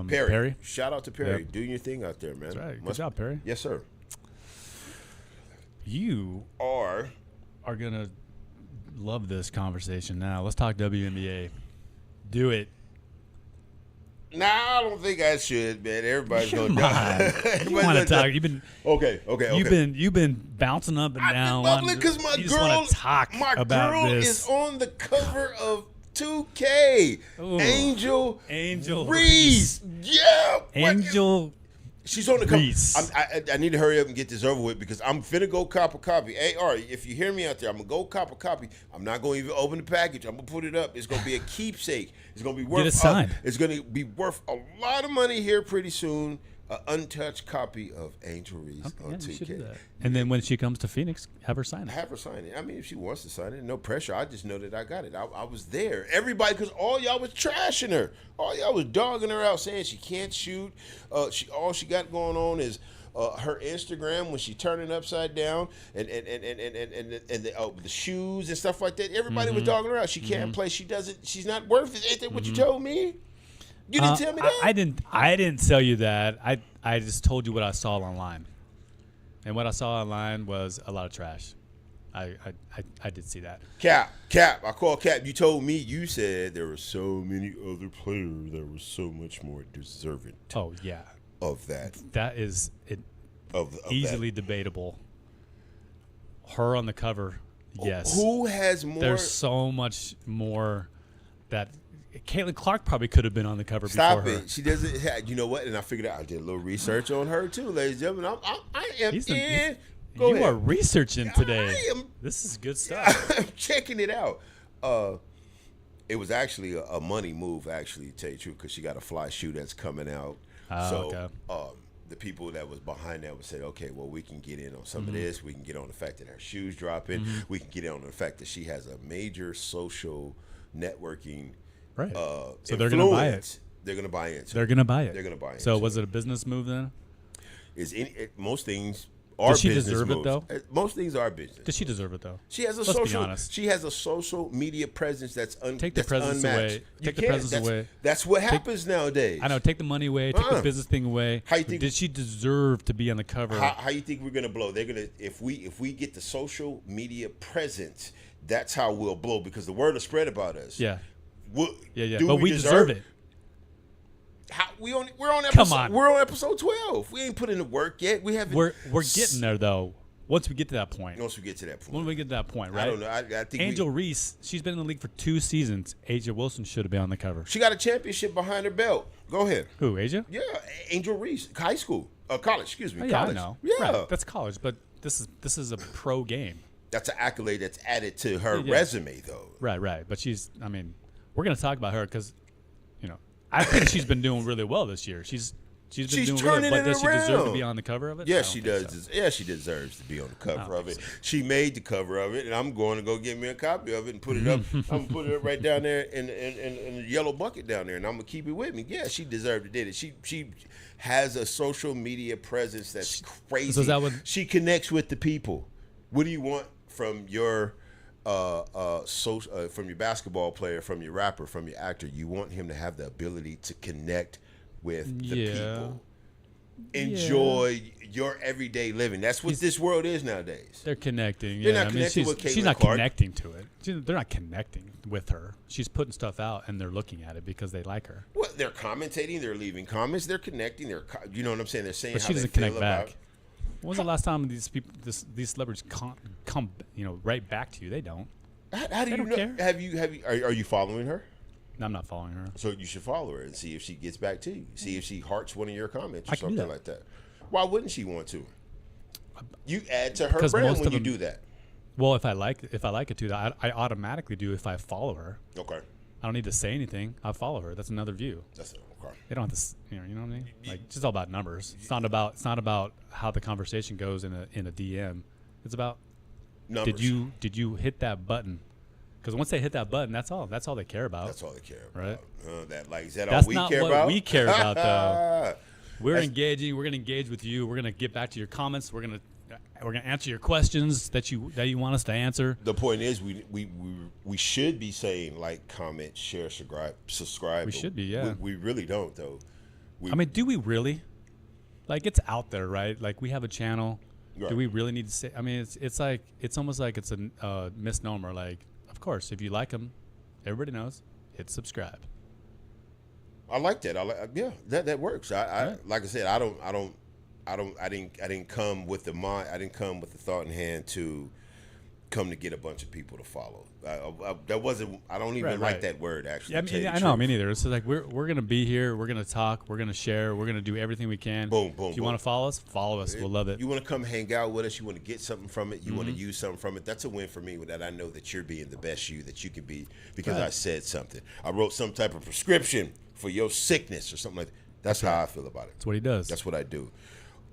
B: Perry.
A: Shout out to Perry. Doing your thing out there, man.
B: That's right. Good job, Perry.
A: Yes, sir.
B: You are gonna love this conversation. Now let's talk WNBA. Do it.
A: Nah, I don't think I should, man. Everybody's gonna die.
B: You want to talk? You've been
A: okay.
B: You've been bouncing up and down.
A: Because my
B: girl
A: this. Is on the cover of 2K.
B: Ooh.
A: Angel
B: Reese.
A: Yeah.
B: Angel.
A: She's on the cover. I need to hurry up and get this over with, because I'm finna go cop a copy. Hey, Ari, if you hear me out there, I'm gonna go cop a copy. I'm not gonna even open the package. I'm gonna put it up. It's gonna be a keepsake. It's gonna be worth.
B: Get it signed.
A: It's gonna be worth a lot of money here pretty soon. An untouched copy of Angel Reese on 2K.
B: And then when she comes to Phoenix, have her sign it.
A: Have her sign it. I mean, if she wants to sign it, no pressure. I just know that I got it. I was there. Everybody, because all y'all was trashing her. All y'all was dogging her out, saying she can't shoot. All she got going on is her Instagram when she turning upside down, and the shoes and stuff like that. Everybody was dogging her out. She can't play. She doesn't. She's not worth it. Ain't that what you told me? You didn't tell me that?
B: I didn't tell you that. I just told you what I saw online. And what I saw online was a lot of trash. I did see that.
A: Cap. I called Cap. You told me, you said there were so many other players that were so much more deserving.
B: Oh, yeah.
A: Of that.
B: That is easily debatable. Her on the cover, yes.
A: Who has more?
B: There's so much more that Caitlin Clark probably could have been on the cover
A: before
B: her.
A: Stop it. She doesn't have, you know what? And I figured out, I did a little research on her too, ladies and gentlemen. I am in.
B: You are researching today. This is good stuff.
A: I'm checking it out. It was actually a money move, actually, to tell you the truth, because she got a fly shoe that's coming out. The people that was behind that would say, okay, well, we can get in on some of this. We can get on the fact that her shoes dropping. We can get in on the fact that she has a major social networking
B: Right. So they're gonna buy it.
A: They're gonna buy into.
B: They're gonna buy it.
A: They're gonna buy it.
B: So was it a business move then?
A: Most things are
B: Does she
A: business
B: deserve
A: moves.
B: it though?
A: Most things are business.
B: Does she deserve it though?
A: She has a
B: Let's be
A: social.
B: honest.
A: She has a social media presence that's
B: Take the presence
A: unmatched.
B: away. Take the presence away.
A: That's what happens nowadays.
B: I know. Take the money away. Take the business thing away.
A: How you think?
B: Did she deserve to be on the cover?
A: How you think we're gonna blow? They're gonna if we get the social media presence, that's how we'll blow because the word will spread about us.
B: Yeah. Yeah.
A: Do
B: But we deserve it.
A: We're on episode.
B: Come on.
A: We're on episode 12. We ain't put in the work yet. We haven't.
B: We're getting there though. Once we get to that point.
A: Once we get to that point.
B: When we get to that point, right?
A: I don't know. I think
B: Angel Reese, she's been in the league for 2 seasons. Asia Wilson should have been on the cover.
A: she got a championship behind her belt. Go ahead.
B: Who, Asia?
A: Yeah, Angel Reese, high school, college. Excuse me,
B: Oh, yeah,
A: college.
B: I know.
A: Yeah,
B: Right. That's college, but this is a pro game.
A: that's an accolade that's added to her
B: Yeah.
A: resume, though.
B: Right. But we're going to talk about her because, I think she's been doing really well this year. She's been doing really
A: turning
B: well.
A: it
B: But does she deserve to
A: around.
B: be on the cover of it? I
A: Yes,
B: don't
A: she
B: think
A: does.
B: so.
A: Yeah, she deserves to be on the cover
B: don't
A: of it.
B: think so.
A: She made the cover of it, and I'm going to go get me a copy of it and put it up. I'm gonna put it right down there in the yellow bucket down there, and I'm gonna keep it with me. Yeah, she deserved to did it. She has a social media presence that's crazy.
B: So is that what-
A: she connects with the people. What do you want from your from your basketball player, from your rapper, from your actor? You want him to have the ability to connect with the
B: Yeah.
A: people. Enjoy your everyday living. That's what this world is nowadays.
B: They're connecting.
A: They're
B: Yeah,
A: not connecting with
B: she's
A: Caitlin
B: not
A: Clark.
B: connecting to it. They're not connecting with her. She's putting stuff out, and they're looking at it because they like her.
A: Well, they're commentating, they're leaving comments, they're connecting, you know what I'm saying? They're saying
B: But
A: how
B: she
A: they
B: doesn't
A: feel
B: connect
A: about.
B: back. When was the last time these people, these celebrities come, right back to you? They don't.
A: How do
B: They
A: you
B: don't
A: know?
B: care.
A: Have you? Are you following her?
B: I'm not following her.
A: So you should follow her and see if she gets back to you. See if she hearts one of your comments or
B: I can do
A: something
B: that.
A: like that. Why wouldn't she want to? You add to her
B: Because
A: brand
B: most
A: when
B: of
A: you
B: them-
A: do that.
B: Well, if I like it too, I automatically do if I follow her.
A: Okay.
B: I don't need to say anything. I follow her. That's another view.
A: That's okay.
B: They don't have to, you know what I mean? Like, it's just all about numbers. It's not about how the conversation goes in a DM. It's about
A: Numbers.
B: did you hit that button? Because once they hit that button, that's all they care about.
A: That's all they care about.
B: Right.
A: Is that
B: That's
A: all we
B: not
A: care
B: what
A: about?
B: we care about, though. We're
A: That's-
B: engaging. We're gonna engage with you. We're gonna get back to your comments. We're gonna answer your questions that you want us to answer.
A: The point is, we should be saying like, comment, share, subscribe.
B: We
A: but
B: should be, yeah.
A: We really don't though.
B: I mean, do we really? Like, it's out there, right? Like, we have a channel.
A: Right.
B: Do we really need to say? I mean, it's almost like it's a misnomer. Like, of course, if you like them, everybody knows. Hit subscribe.
A: I like that. Yeah, that works. I like I said, I didn't come with the mind. I didn't come with the thought in hand to come to get a bunch of people to follow. That wasn't. I don't even like that word actually.
B: Yeah,
A: to tell you the
B: I know. Me
A: truth.
B: neither. It's like we're gonna be here. We're gonna talk. We're gonna share. We're gonna do everything we can.
A: Boom, boom,
B: If you
A: boom.
B: want to follow us. We'll love it.
A: You want to come hang out with us. You want to get something from it. You want to
B: Mm-hmm.
A: use something from it. That's a win for me. That I know that you're being the best you that you can be because
B: Right.
A: I said something. I wrote some type of prescription for your sickness or something like that. That's how I feel about it.
B: That's what he does.
A: That's what I do.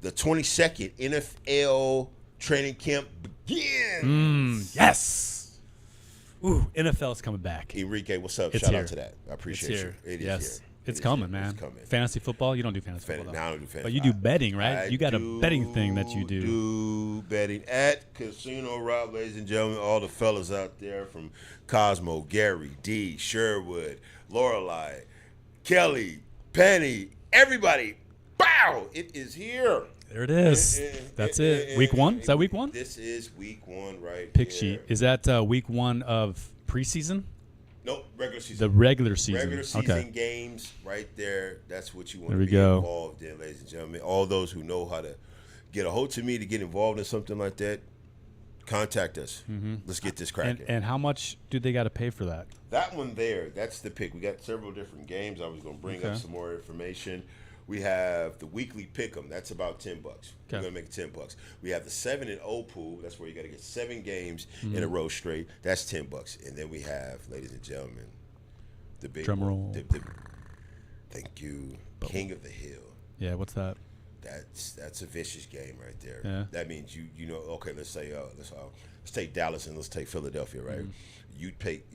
A: The 22nd NFL training camp begins.
B: Yes. Ooh, NFL's coming back.
A: Enrique, what's up?
B: It's
A: Shout
B: here.
A: out to that. I appreciate
B: It's
A: you.
B: here.
A: It is
B: Yes.
A: here.
B: It's
A: It is
B: coming,
A: here.
B: man.
A: It's coming.
B: Fantasy football? You don't do fantasy football.
A: Now I don't do fantasy.
B: But you do betting, right? You got a
A: do
B: betting thing that you do.
A: Do betting at Casino Rob, ladies and gentlemen. All the fellas out there from Cosmo, Gary, D, Sherwood, Lorelei, Kelly, Penny, everybody. Bow! It is here.
B: There it is. That's it. Week 1? Is that week 1?
A: This is week 1 right
B: Pick
A: here.
B: sheet. Is that week 1 of preseason?
A: Nope, regular season.
B: The regular season.
A: Regular season
B: Okay.
A: games right there. That's what you want
B: There
A: to
B: we
A: be
B: go.
A: involved in, ladies and gentlemen. All those who know how to get a hold to me to get involved in something like that, contact us. Let's get this cracking.
B: And how much do they got to pay for that?
A: That one there, that's the pick. We got several different games. I was going to bring up
B: Okay.
A: some more information. We have the weekly pick'em. That's about $10. We're
B: Okay.
A: going to make it $10. We have the 7-0 pool. That's where you got to get 7 games in a row straight. That's $10. And then we have, ladies and gentlemen, the big
B: Drum
A: one.
B: roll.
A: Thank you, King of the Hill.
B: Yeah, what's that?
A: That's a vicious game right there.
B: Yeah.
A: That means you know. Okay, let's say let's take Dallas and let's take Philadelphia, right? You pick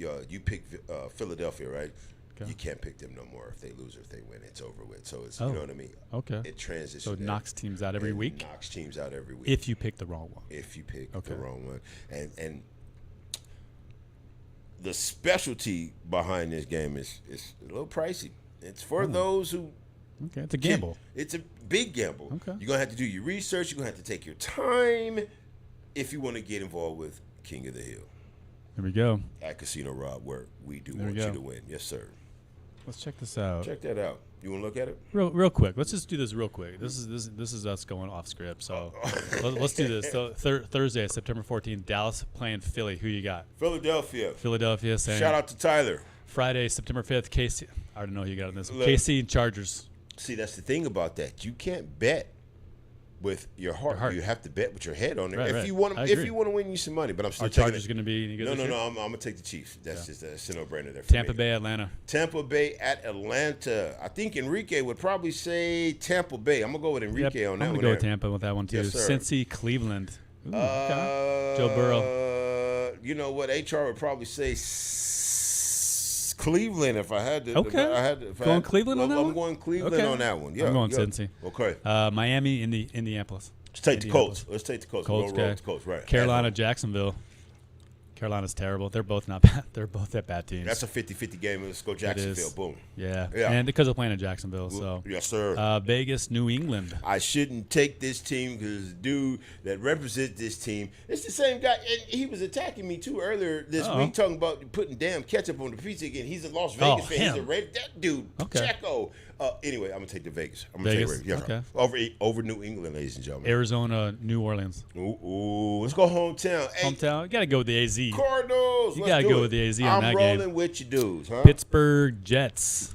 A: Philadelphia, right?
B: Okay.
A: You can't pick them no more. If they lose or if they win, it's over with. So it's
B: Oh.
A: you know what I mean.
B: Okay.
A: It transitions.
B: So it knocks teams out every week.
A: Knocks teams out every week
B: If you pick the wrong one.
A: if you pick the wrong one. And the specialty behind this game is a little pricey. It's for those who.
B: Okay, it's a gamble.
A: It's a big gamble.
B: Okay.
A: You're gonna have to do your research. You're gonna have to take your time if you want to get involved with King of the Hill
B: There we go.
A: at Casino Rob, where we do
B: There we
A: want you
B: go.
A: to win. Yes, sir.
B: Let's check this out.
A: Check that out. You want to look at it?
B: Real quick. Let's just do this real quick. This is us going off script. So let's do this. So Thursday, September 14th, Dallas playing Philly. Who you got?
A: Philadelphia.
B: Philadelphia. Same.
A: Shout out to Tyler.
B: Friday, September 5th, KC. I already know who you got on this.
A: Look.
B: KC and Chargers.
A: See, that's the thing about that. You can't bet with your heart. You have to bet with your head on it.
B: Right,
A: if
B: right.
A: you want
B: I
A: to,
B: agree.
A: if you want to win you some money, but I'm still
B: Are
A: taking
B: Chargers
A: it.
B: going to be any good?
A: No,
B: this year?
A: I'm gonna take the Chiefs. That's just a no-brainer there for
B: Tampa
A: me.
B: Bay, Atlanta.
A: Tampa Bay at Atlanta. I think Enrique would probably say Tampa Bay. I'm gonna go with Enrique on that
B: I'm
A: one.
B: gonna go with
A: there.
B: Tampa with that one too.
A: Yes, sir.
B: Cincy, Cleveland. Ooh, okay. Joe Burrow.
A: You know what? HR would probably say Cleveland if I had to.
B: Okay. Going Cleveland on that
A: I'm
B: one?
A: going Cleveland
B: Okay.
A: on that one. Yeah,
B: I'm going
A: yeah.
B: Cincy.
A: Okay.
B: Miami, Indianapolis.
A: Let's take the
B: Indianapolis.
A: Colts. Let's take the Colts.
B: Colts,
A: We'll roll
B: okay.
A: with the Colts. Right.
B: Carolina, Jacksonville. Carolina's terrible. They're both not bad. They're both at bad teams.
A: That's a 50-50 game. Let's go Jacksonville. Boom.
B: Yeah.
A: Yeah.
B: And because they're playing in Jacksonville, so
A: Yes, sir.
B: Vegas, New England.
A: I shouldn't take this team because the dude that represents this team, it's the same guy. And he was attacking me too earlier this week, talking about putting damn ketchup on the pizza again. He's a Las Vegas fan.
B: him.
A: He's a Red. That dude,
B: Okay.
A: Checo. Anyway, I'm gonna take the Vegas. I'm gonna
B: Vegas?
A: take Vegas. Yeah,
B: Okay.
A: over New England, ladies and gentlemen.
B: Arizona, New Orleans.
A: Ooh, let's go hometown. Hey,
B: Hometown. You got to go with the AZ.
A: Cardinals.
B: You
A: let's
B: gotta
A: do
B: go
A: it.
B: with the AZ on
A: I'm
B: that
A: rolling
B: game.
A: with you dudes, huh?
B: Pittsburgh Jets.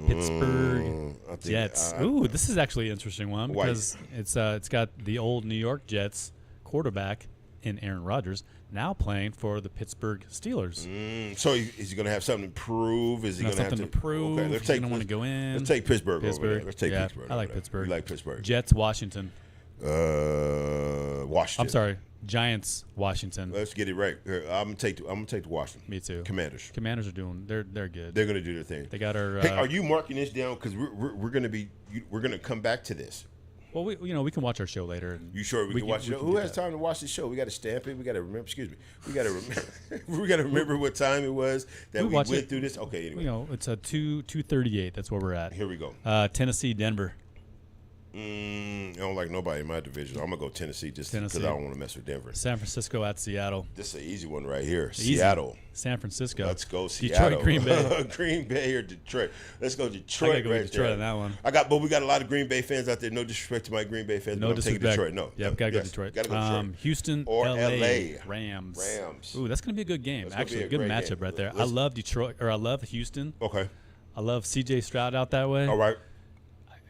B: Pittsburgh
A: I think,
B: Jets. Ooh, this is actually an interesting one
A: Why?
B: because it's got the old New York Jets quarterback in Aaron Rodgers now playing for the Pittsburgh Steelers.
A: So is he going to have something to prove? Is he going to have
B: Something to prove.
A: Okay, let's
B: He's
A: take.
B: gonna want to go in.
A: Let's take Pittsburgh. Over
B: Pittsburgh.
A: there. Let's take
B: Yeah,
A: Pittsburgh.
B: I like
A: over there.
B: Pittsburgh.
A: We like Pittsburgh.
B: Jets, Washington.
A: Washington.
B: I'm sorry, Giants, Washington.
A: Let's get it right. Here, I'm gonna take the Washington.
B: Me too.
A: Commanders.
B: Commanders are doing. They're good.
A: They're gonna do their thing.
B: They got our.
A: Hey, are you marking this down? Because we're gonna come back to this.
B: Well, we can watch our show later. And
A: You sure we can watch the show? Who has time to watch the show? We got to stamp it. We got to remember. Excuse me. We got to remember. We got to remember what time it was that we
B: watch
A: went
B: it.
A: through this. Okay. Anyway,
B: It's a 2:38. That's where we're at.
A: here we go.
B: Tennessee, Denver.
A: I don't like nobody in my division. I'm gonna go Tennessee just because
B: Tennessee.
A: I don't want to mess with Denver.
B: San Francisco at Seattle.
A: This is an easy one right here.
B: Easy.
A: Seattle.
B: San Francisco.
A: Let's go Seattle.
B: Detroit, Green Bay.
A: Green Bay or Detroit. Let's go
B: I
A: Detroit.
B: gotta go with
A: right
B: Detroit
A: there.
B: on that one.
A: But we got a lot of Green Bay fans out there. No disrespect to my Green Bay fans.
B: No
A: but I'm taking
B: disrespect.
A: Detroit. No.
B: Yeah, gotta go Detroit.
A: Gotta go Detroit.
B: Houston
A: Or
B: LA.
A: LA.
B: Rams.
A: Rams.
B: Ooh, that's gonna be a good game.
A: That's gonna be
B: Actually,
A: a
B: good
A: great
B: matchup
A: game.
B: right there.
A: Let's-
B: I love Detroit, or I love Houston.
A: Okay.
B: I love CJ Stroud out that way.
A: All right.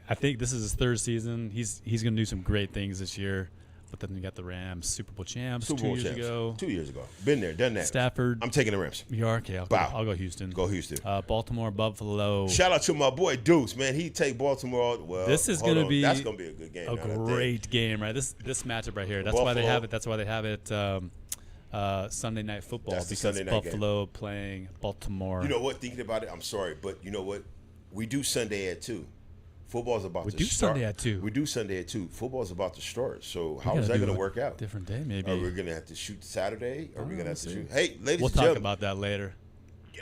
B: I think this is his third season. He's gonna do some great things this year. But then you got the Rams, Super Bowl champs,
A: Super Bowl
B: 2 years
A: champs.
B: ago.
A: 2 years ago. Been there, done that.
B: Stafford.
A: I'm taking the Rams.
B: Yeah, okay,
A: Wow.
B: I'll go Houston.
A: Go Houston.
B: Baltimore, Buffalo.
A: Shout out to my boy Deuce, man. He take Baltimore. Well,
B: This is
A: hold
B: gonna
A: on.
B: be
A: That's gonna be a good game.
B: A
A: now, I think.
B: great game, right? This matchup right here. That's why they
A: Buffalo.
B: have it. That's why they have it. Sunday Night Football
A: That's the
B: because
A: Sunday night game.
B: Buffalo playing Baltimore.
A: You know what? Thinking about it, I'm sorry, but you know what? We do Sunday at 2. Football's about
B: We
A: to
B: do
A: start.
B: Sunday at 2.
A: We do Sunday at 2. Football's about to start. So how
B: We
A: is
B: gotta
A: that
B: do
A: going to
B: a
A: work out?
B: Different day, maybe.
A: Are we going to have to shoot Saturday? Are we going to have to
B: see.
A: shoot? Hey, ladies
B: We'll
A: and
B: talk
A: gentlemen,
B: about that later.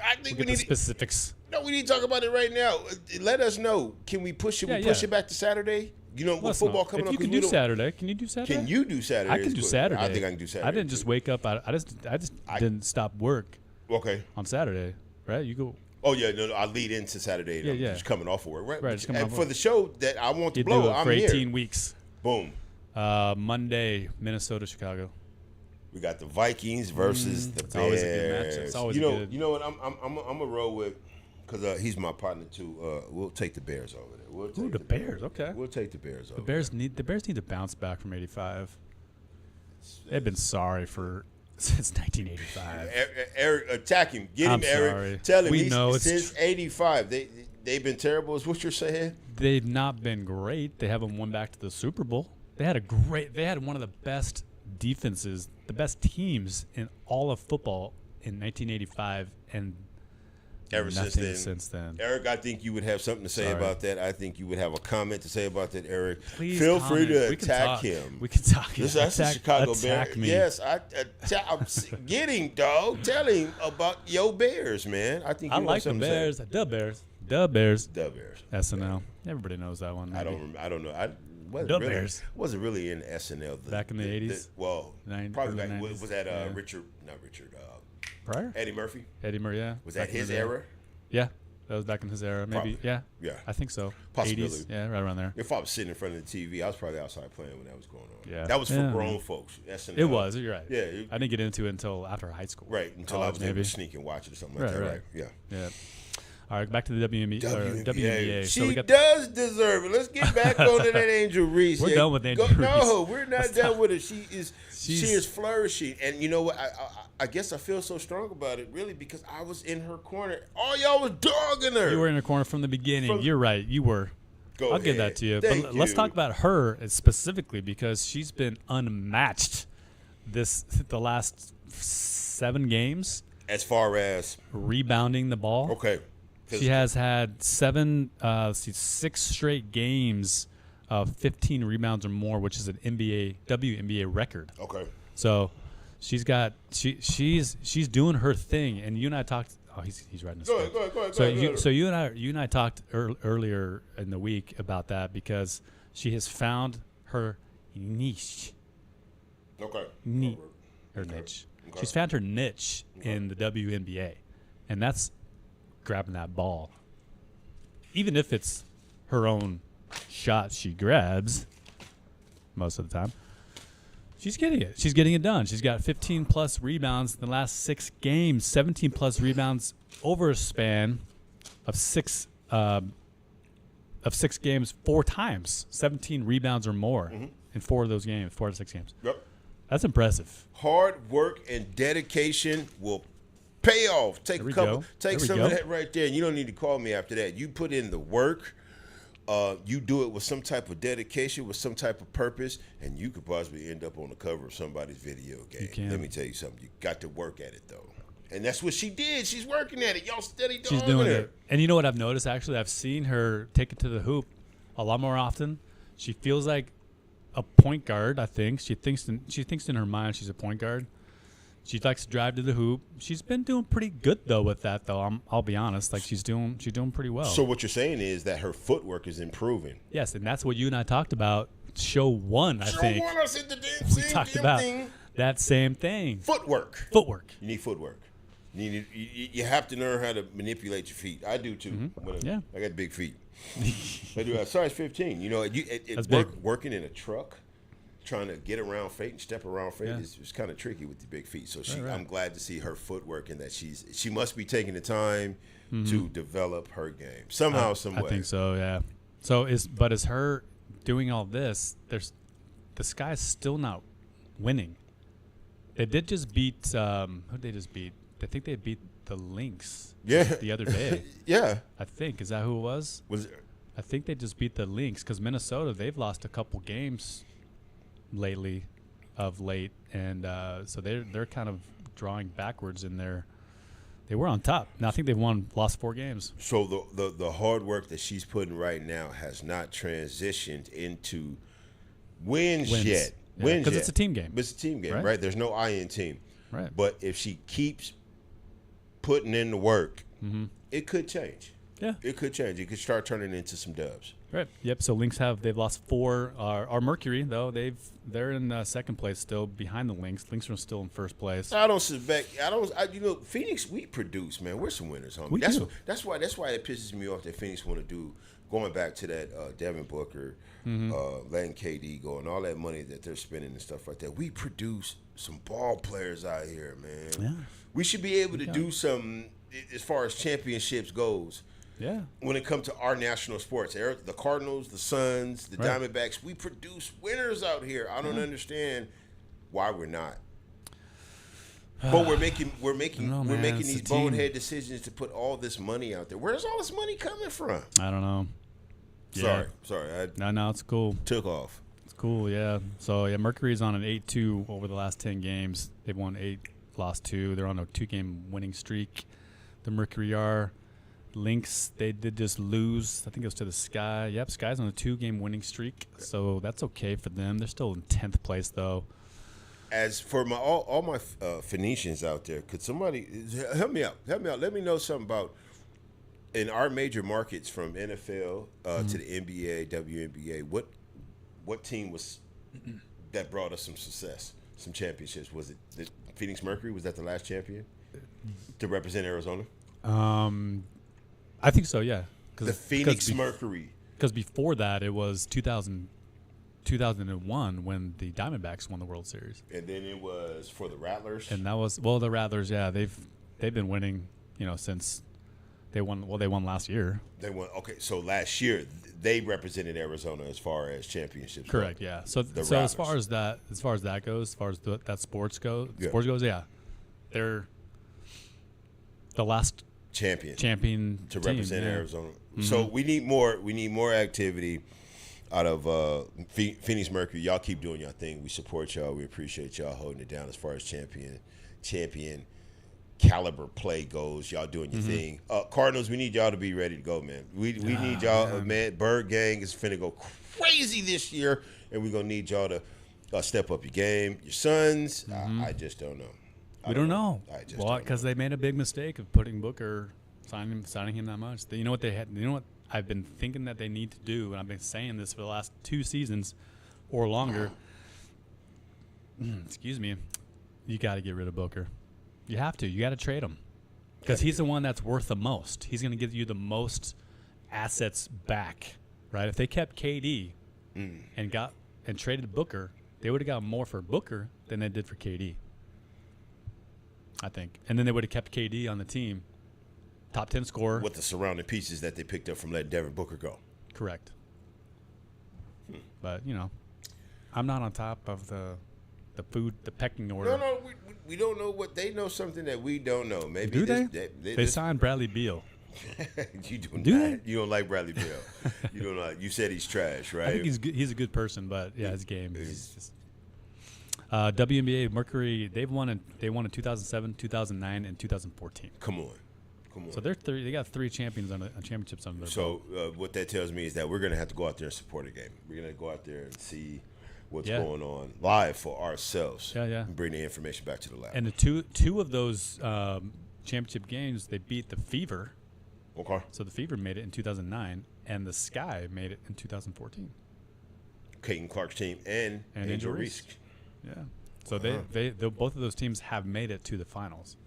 A: I think
B: We'll
A: we
B: get the
A: need.
B: specifics.
A: No, we need to talk about it right now. Let us know. Can we push it?
B: Yeah,
A: we push
B: yeah.
A: it back to Saturday. You know, with
B: Let's
A: football
B: know.
A: coming
B: if
A: up.
B: you
A: 'cause
B: can
A: we
B: do
A: don't-
B: Saturday, can you do Saturday?
A: Can you do Saturday?
B: I can do Saturday.
A: I think I can do Saturday.
B: I didn't just wake up. I just didn't stop work
A: Okay.
B: on Saturday, right? You go.
A: Oh yeah, no, I lead into Saturday.
B: Yeah, yeah.
A: Just coming off of work, right?
B: Right, just coming
A: And
B: off
A: for
B: of-
A: the show that I want to
B: You
A: blow,
B: do it
A: I'm
B: for 18
A: here.
B: weeks.
A: Boom.
B: Monday, Minnesota, Chicago.
A: We got the Vikings versus the
B: It's
A: Bears.
B: always a good matchup. It's always
A: you know,
B: good.
A: You know what? I'm gonna roll with because he's my partner too. We'll take the Bears over there. We'll take
B: the Bears, okay.
A: We'll take the Bears over.
B: The Bears need to bounce back from '85. They've been sorry since 1985.
A: Eric, attack him. Get him,
B: I'm
A: Eric.
B: sorry.
A: Tell him
B: We
A: he's
B: know it's
A: since '85. They've been terrible. Is what you're saying?
B: They've not been great. They haven't won back to the Super Bowl. They had one of the best defenses, the best teams in all of football in 1985, and
A: Ever
B: Nothing
A: since
B: then.
A: Eric, I think you would have something to say about that. I think you would have a comment to say about that, Eric.
B: Please
A: Feel
B: comment.
A: free to
B: We can
A: attack
B: talk.
A: him.
B: We can talk.
A: That's the Chicago Bears.
B: Attack me.
A: Yes, I'm get him, dog. Tell him about your Bears, man. I think
B: I
A: you
B: like the
A: something to say.
B: Bears. The Bears. The Bears.
A: The Bears.
B: SNL. Everybody knows that one.
A: I don't know. I
B: Bears.
A: wasn't really in SNL
B: Back in the 80s?
A: Well, probably back.
B: 90s.
A: Was that
B: Yeah.
A: Richard?
B: Pryor?
A: Eddie Murphy.
B: Eddie Murray. Yeah.
A: Was that
B: Back in
A: his
B: the day.
A: era?
B: Yeah. That was back in his era. Maybe.
A: Probably.
B: Yeah.
A: Yeah.
B: I think so.
A: Possibility.
B: 80s. Yeah, right around there.
A: If I was sitting in front of the TV, I was probably outside playing when that was going on.
B: Yeah.
A: That was for
B: Yeah.
A: grown folks. SNL.
B: It was. You're right.
A: Yeah.
B: I didn't get into it until after high school.
A: Right. Until
B: College,
A: I was able
B: maybe.
A: to sneak and watch it or something like that. Right. Yeah.
B: Yeah. All right, back to the WNBA. WNBA.
A: She
B: So we got
A: does deserve it. Let's get back onto that Angel Reese.
B: We're done with Angel Reese.
A: No, we're not
B: Let's
A: done
B: talk.
A: with her. She is flourishing. And you know what? I guess I feel so strong about it, really, because I was in her corner. All y'all was dogging her.
B: You were in the corner from the beginning. You're right. You were.
A: Go
B: I'll
A: ahead.
B: give that to you.
A: Thank
B: But let's
A: you.
B: talk about her specifically because she's been unmatched the last 7 games,
A: As far as
B: rebounding the ball.
A: okay,
B: She has had 6 straight games of 15 rebounds or more, which is an WNBA record.
A: okay.
B: So she's doing her thing, and you and I talked. Oh, he's writing this.
A: Go ahead.
B: So you and I talked earlier in the week about that because she has found her niche.
A: Okay.
B: Her niche. She's found her niche in the WNBA, and that's grabbing that ball. Even if it's her own shot she grabs most of the time, she's getting it. She's getting it done. She's got 15-plus rebounds in the last 6 games, 17-plus rebounds over a span of 6 games 4 times, 17 rebounds or more in 4 of those games, 4 to 6 games.
A: Yep.
B: That's impressive.
A: Hard work and dedication will pay off. Take some of that right there, and you don't need to call me after that. You put in the work. You do it with some type of dedication, with some type of purpose, and you could possibly end up on the cover of somebody's video game.
B: You can.
A: Let me tell you something. You got to work at it, though. And that's what she did. She's working at it. Y'all steady
B: She's doing it. And you know what I've noticed, actually? I've seen her take it to the hoop a lot more often. She feels like a point guard, I think. She thinks in her mind she's a point guard. She likes to drive to the hoop. She's been doing pretty good though with that though. I'll be honest. Like she's doing pretty well.
A: So what you're saying is that her footwork is improving.
B: Yes, and that's what you and I talked about. Show 1, I think.
A: I said the damn
B: We talked about that same thing.
A: Footwork.
B: Footwork.
A: You need footwork. You have to learn how to manipulate your feet. I do too.
B: Yeah.
A: I got big feet. I do. Size 15. You know, working in a truck, trying to get around fate and step around fate is kind of tricky with the big feet. So I'm glad to see her footwork and that she must be taking the time to develop her game somehow, some way.
B: I think so. Yeah. So is her doing all this? The Sky's still not winning. They did just beat. Who did they just beat? I think they beat the Lynx.
A: Yeah.
B: The other day.
A: Yeah.
B: I think. Is that who it was? I think they just beat the Lynx because Minnesota, they've lost a couple games lately, and so they're kind of drawing backwards in their. They were on top. Now I think they've lost 4 games.
A: So the hard work that she's putting right now has not transitioned into wins yet.
B: Because it's a team game.
A: It's a team game, right? There's no I in team.
B: Right.
A: But if she keeps putting in the work, it could change.
B: Yeah.
A: It could change. It could start turning into some dubs.
B: Right. Yep. So Lynx they've lost 4. Our Mercury though they're in second place still behind the Lynx. Lynx are still in first place.
A: I don't suspect. Phoenix, we produce, man. We're some winners, homie. That's why it pisses me off that Phoenix want to do. Going back to that Devin Booker, letting KD go, and all that money that they're spending and stuff like that. We produce some ball players out here, man.
B: Yeah.
A: We should be able to do some as far as championships goes.
B: Yeah.
A: When it comes to our national sports, the Cardinals, the Suns, the Diamondbacks, we produce winners out here. I don't understand why we're not. But we're making these bonehead decisions to put all this money out there. Where's all this money coming from?
B: I don't know.
A: Sorry.
B: No, it's cool.
A: Took off.
B: It's cool, yeah. So yeah, Mercury's on an 8-2 over the last 10 games. They've won 8, lost 2. They're on a 2-game winning streak. The Mercury are. Lynx, they did just lose. I think it was to the Sky. Yep, Sky's on a 2-game winning streak, so that's okay for them. They're still in 10th place, though.
A: As for my all my Phoenicians out there, could somebody help me out? Let me know something about in our major markets from NFL to the NBA, WNBA. What team was that brought us some success, some championships? Was it the Phoenix Mercury? Was that the last champion to represent Arizona?
B: I think so, yeah.
A: The Phoenix Mercury.
B: Because before that, it was 2001 when the Diamondbacks won the World Series.
A: And then it was for the Rattlers.
B: And that was the Rattlers. Yeah, they've been winning, since they won. Well, they won last year.
A: They won. Okay, so last year they represented Arizona as far as championships.
B: Correct.
A: Go.
B: Yeah. So
A: Rattlers.
B: as far as that goes, as far as that sports goes, yeah, they're the last champion
A: to represent Arizona. Mm-hmm. So we need more activity out of Phoenix Mercury. Y'all keep doing your thing. We support y'all. We appreciate y'all holding it down as far as champion caliber play goes. Y'all doing your thing. Cardinals, we need y'all to be ready to go, man. We need y'all, man. Bird Gang is finna go crazy this year, and we're gonna need y'all to step up your game. Your Suns, I just don't know.
B: We don't know.
A: Well,
B: because they made a big mistake of putting Booker, signing him that much. You know what they had? You know what I've been thinking that they need to do, and I've been saying this for the last 2 seasons or longer. Excuse me. You got to get rid of Booker. You have to. You got to trade him because he's the one that's worth the most. He's going to give you the most assets back, right? If they kept KD and traded Booker, they would have got more for Booker than they did for KD. I think. And then they would have kept KD on the team. Top 10 scorer.
A: With the surrounding pieces that they picked up from letting Devin Booker go.
B: Correct. But, I'm not on top of the pecking order.
A: No, we don't know what they know, something that we don't know. Maybe
B: do they signed Bradley Beal.
A: You do not.
B: They?
A: You don't like Bradley Beal. You don't like. You said he's trash, right?
B: I think he's good. He's a good person, but his game is just. WNBA Mercury, they won in 2007, 2009, and 2014.
A: Come on.
B: So they got 3 champions on championships on their
A: belt. So what that tells me is that we're going to have to go out there and support a game. We're going to go out there and see what's going on live for ourselves.
B: Yeah.
A: And bring the information back to the lab.
B: And the two of those championship games, they beat the Fever.
A: Okay.
B: So the Fever made it in 2009, and the Sky made it in 2014.
A: Caitlin Clark's team and Angel Reese.
B: Yeah. So they both of those teams have made it to the finals.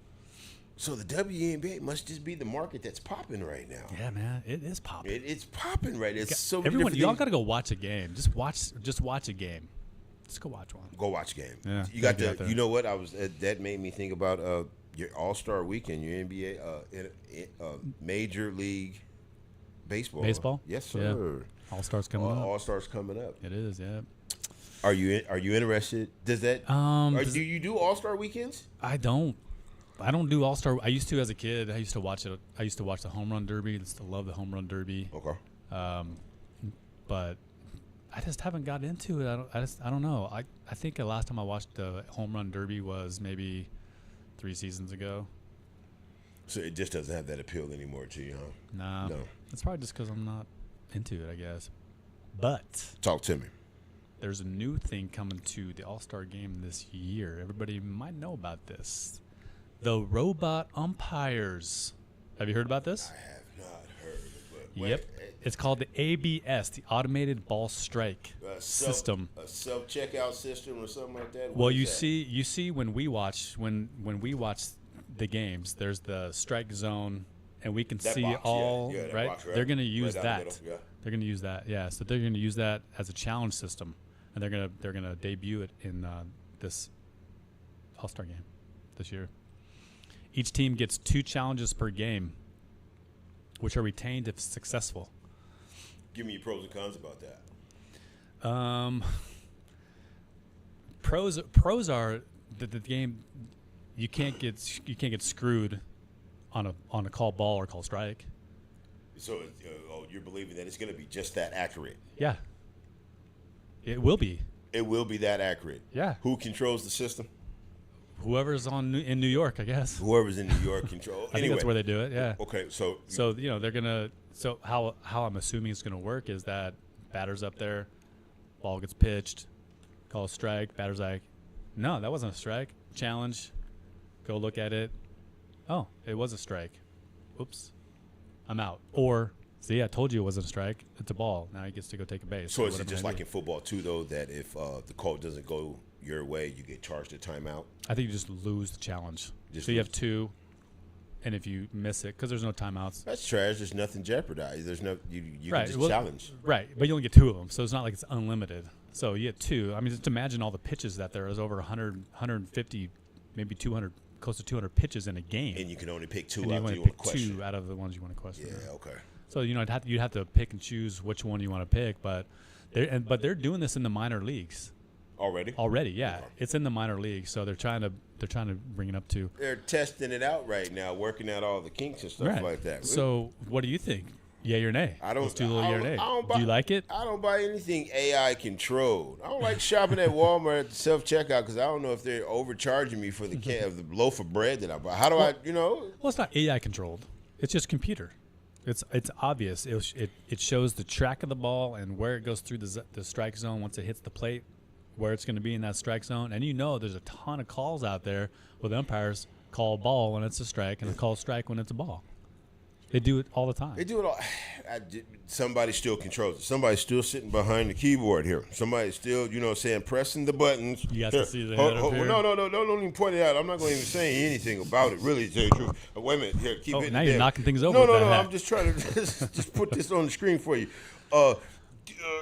A: So the WNBA must just be the market that's popping right now.
B: Yeah, man, it is popping.
A: It's popping right. It's so many
B: everyone. Y'all
A: things.
B: Got to go watch a game. Just watch a game. Just go watch one.
A: Go watch a game.
B: Yeah.
A: You got to. You know what? That made me think about your All-Star Weekend, your NBA, Major League Baseball.
B: Baseball.
A: Yes, sir.
B: Yeah. All-Stars coming up.
A: All-Stars coming up.
B: It is. Yeah.
A: Are you interested? Does that? Do you do All-Star weekends?
B: I don't do All-Star. I used to as a kid. I used to watch it. I used to watch the Home Run Derby. I used to love the Home Run Derby.
A: Okay.
B: But I just haven't got into it. I don't know. I think the last time I watched the Home Run Derby was maybe 3 seasons ago.
A: So it just doesn't have that appeal anymore to you, huh?
B: Nah. No. It's probably just because I'm not into it, I guess. But
A: talk to me.
B: There's a new thing coming to the All-Star game this year. Everybody might know about this. The robot umpires. Have you heard about this?
A: I have not heard of it.
B: Yep. It's called the ABS, the Automated Ball Strike System.
A: A self-checkout system or something like that?
B: Well, you see when we watch the games, there's the strike zone, and we can see
A: box,
B: all, right?
A: Box, right?
B: They're going to use that.
A: Yeah.
B: They're going to use that, yeah. So they're going to use that as a challenge system, and they're gonna debut it in this All-Star game this year. Each team gets 2 challenges per game, which are retained if successful.
A: Give me your pros and cons about that.
B: Pros are the game. You can't get screwed on a call ball or call strike.
A: So you're believing that it's going to be just that accurate?
B: Yeah. It will be.
A: It will be that accurate.
B: Yeah.
A: Who controls the system?
B: Whoever's in New York, I guess.
A: Whoever's in New York control.
B: I think that's where they do it. Yeah.
A: Okay, so
B: they're gonna. So how I'm assuming it's gonna work is that batter's up there, ball gets pitched, call a strike. Batter's like, no, that wasn't a strike. Challenge. Go look at it. Oh, it was a strike. Oops, I'm out. Or see, I told you it wasn't a strike. It's a ball. Now he gets to go take a base.
A: So is it just like in football too, though, that if the call doesn't go your way, you get charged a timeout?
B: I think you just lose the challenge. So you have 2, and if you miss it, because there's no timeouts.
A: That's trash. There's nothing jeopardized. There's no you
B: right.
A: can just challenge.
B: Right, but you only get 2 of them, so it's not like it's unlimited. So you get 2. I mean, just imagine all the pitches that there is over 100, 150, maybe 200, close to 200 pitches in a game.
A: And you can only pick 2
B: and
A: out
B: you
A: that
B: only
A: you want
B: pick
A: to question.
B: 2 out of the ones you want to question.
A: Yeah, okay.
B: So you'd have to pick and choose which one you want to pick, but they're doing this in the minor leagues. Already, yeah. Okay. It's in the minor leagues, so they're trying to bring it up to.
A: They're testing it out right now, working out all the kinks and stuff like that.
B: So what do you think? Yay or nay? Let's do a little yay or nay. Do you like it?
A: I don't buy anything AI controlled. I don't like shopping at Walmart at the self checkout because I don't know if they're overcharging me for the loaf of bread that I buy. How do I? Well,
B: it's not AI controlled. It's just computer. It's obvious. It shows the track of the ball and where it goes through the strike zone once it hits the plate, where it's going to be in that strike zone. And there's a ton of calls out there where the umpires call a ball when it's a strike and they call a strike when it's a ball. They do it all the time.
A: They do it all. Somebody still controls it. Somebody's still sitting behind the keyboard here. Somebody's still, pressing the buttons.
B: You got to see the head up here.
A: No, don't even point it out. I'm not going to even say anything about it, really, to tell you the truth. Wait a minute. Here, keep it.
B: Now you're knocking things over.
A: No. I'm just trying to just put this on the screen for you.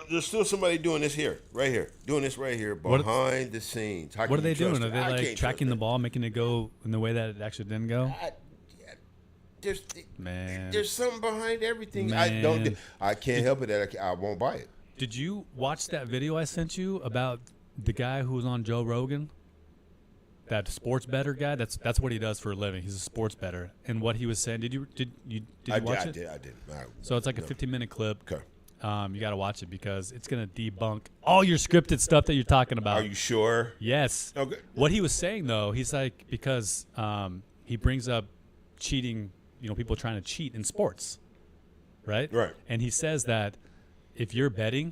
A: There's still somebody doing this here, right here, behind the scenes.
B: What are they doing? Are they like tracking the ball, making it go in the way that it actually didn't go?
A: There's something behind everything. Man. I can't help it. I won't buy it.
B: Did you watch that video I sent you about the guy who was on Joe Rogan? That sports bettor guy. That's what he does for a living. He's a sports bettor. And what he was saying. Did you watch it?
A: I did.
B: So it's like a 15-minute clip.
A: Okay.
B: You got to watch it because it's going to debunk all your scripted stuff that you're talking about.
A: Are you sure?
B: Yes.
A: Okay.
B: What he was saying though, he's like because he brings up cheating. People trying to cheat in sports, right?
A: Right.
B: And he says that if you're betting,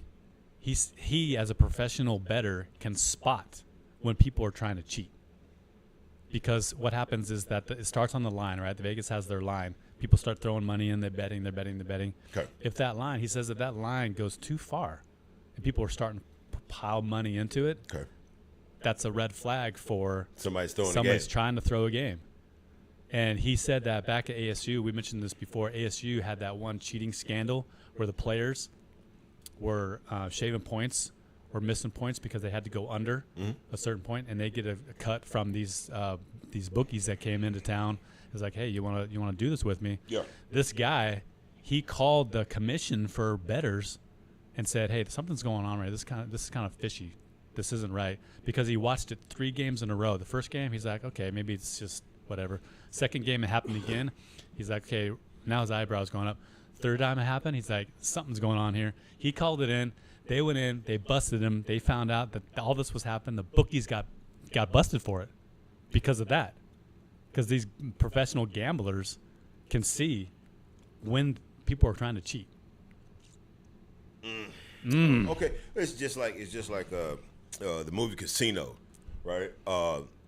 B: he as a professional bettor can spot when people are trying to cheat. Because what happens is that it starts on the line, right? The Vegas has their line. People start throwing money in, they're betting.
A: Okay.
B: If that line, he says that line goes too far and people are starting to pile money into it,
A: okay,
B: that's a red flag for
A: somebody's
B: trying to throw a game. And he said that back at ASU, we mentioned this before, ASU had that one cheating scandal where the players were shaving points or missing points because they had to go under a certain point, and they get a cut from these bookies that came into town. It's like, hey, you want to do this with me?
A: Yeah.
B: This guy, he called the commission for bettors and said, hey, something's going on right. This is kind of fishy. This isn't right, because he watched it 3 games in a row. The first game, he's like, okay, maybe it's just whatever. Second game, it happened again. He's like, okay, now his eyebrows going up. Third time it happened, he's like, something's going on here. He called it in. They went in. They busted him. They found out that all this was happening. The bookies got busted for it because of that. Because these professional gamblers can see when people are trying to cheat.
A: Okay, it's just like the movie Casino, right?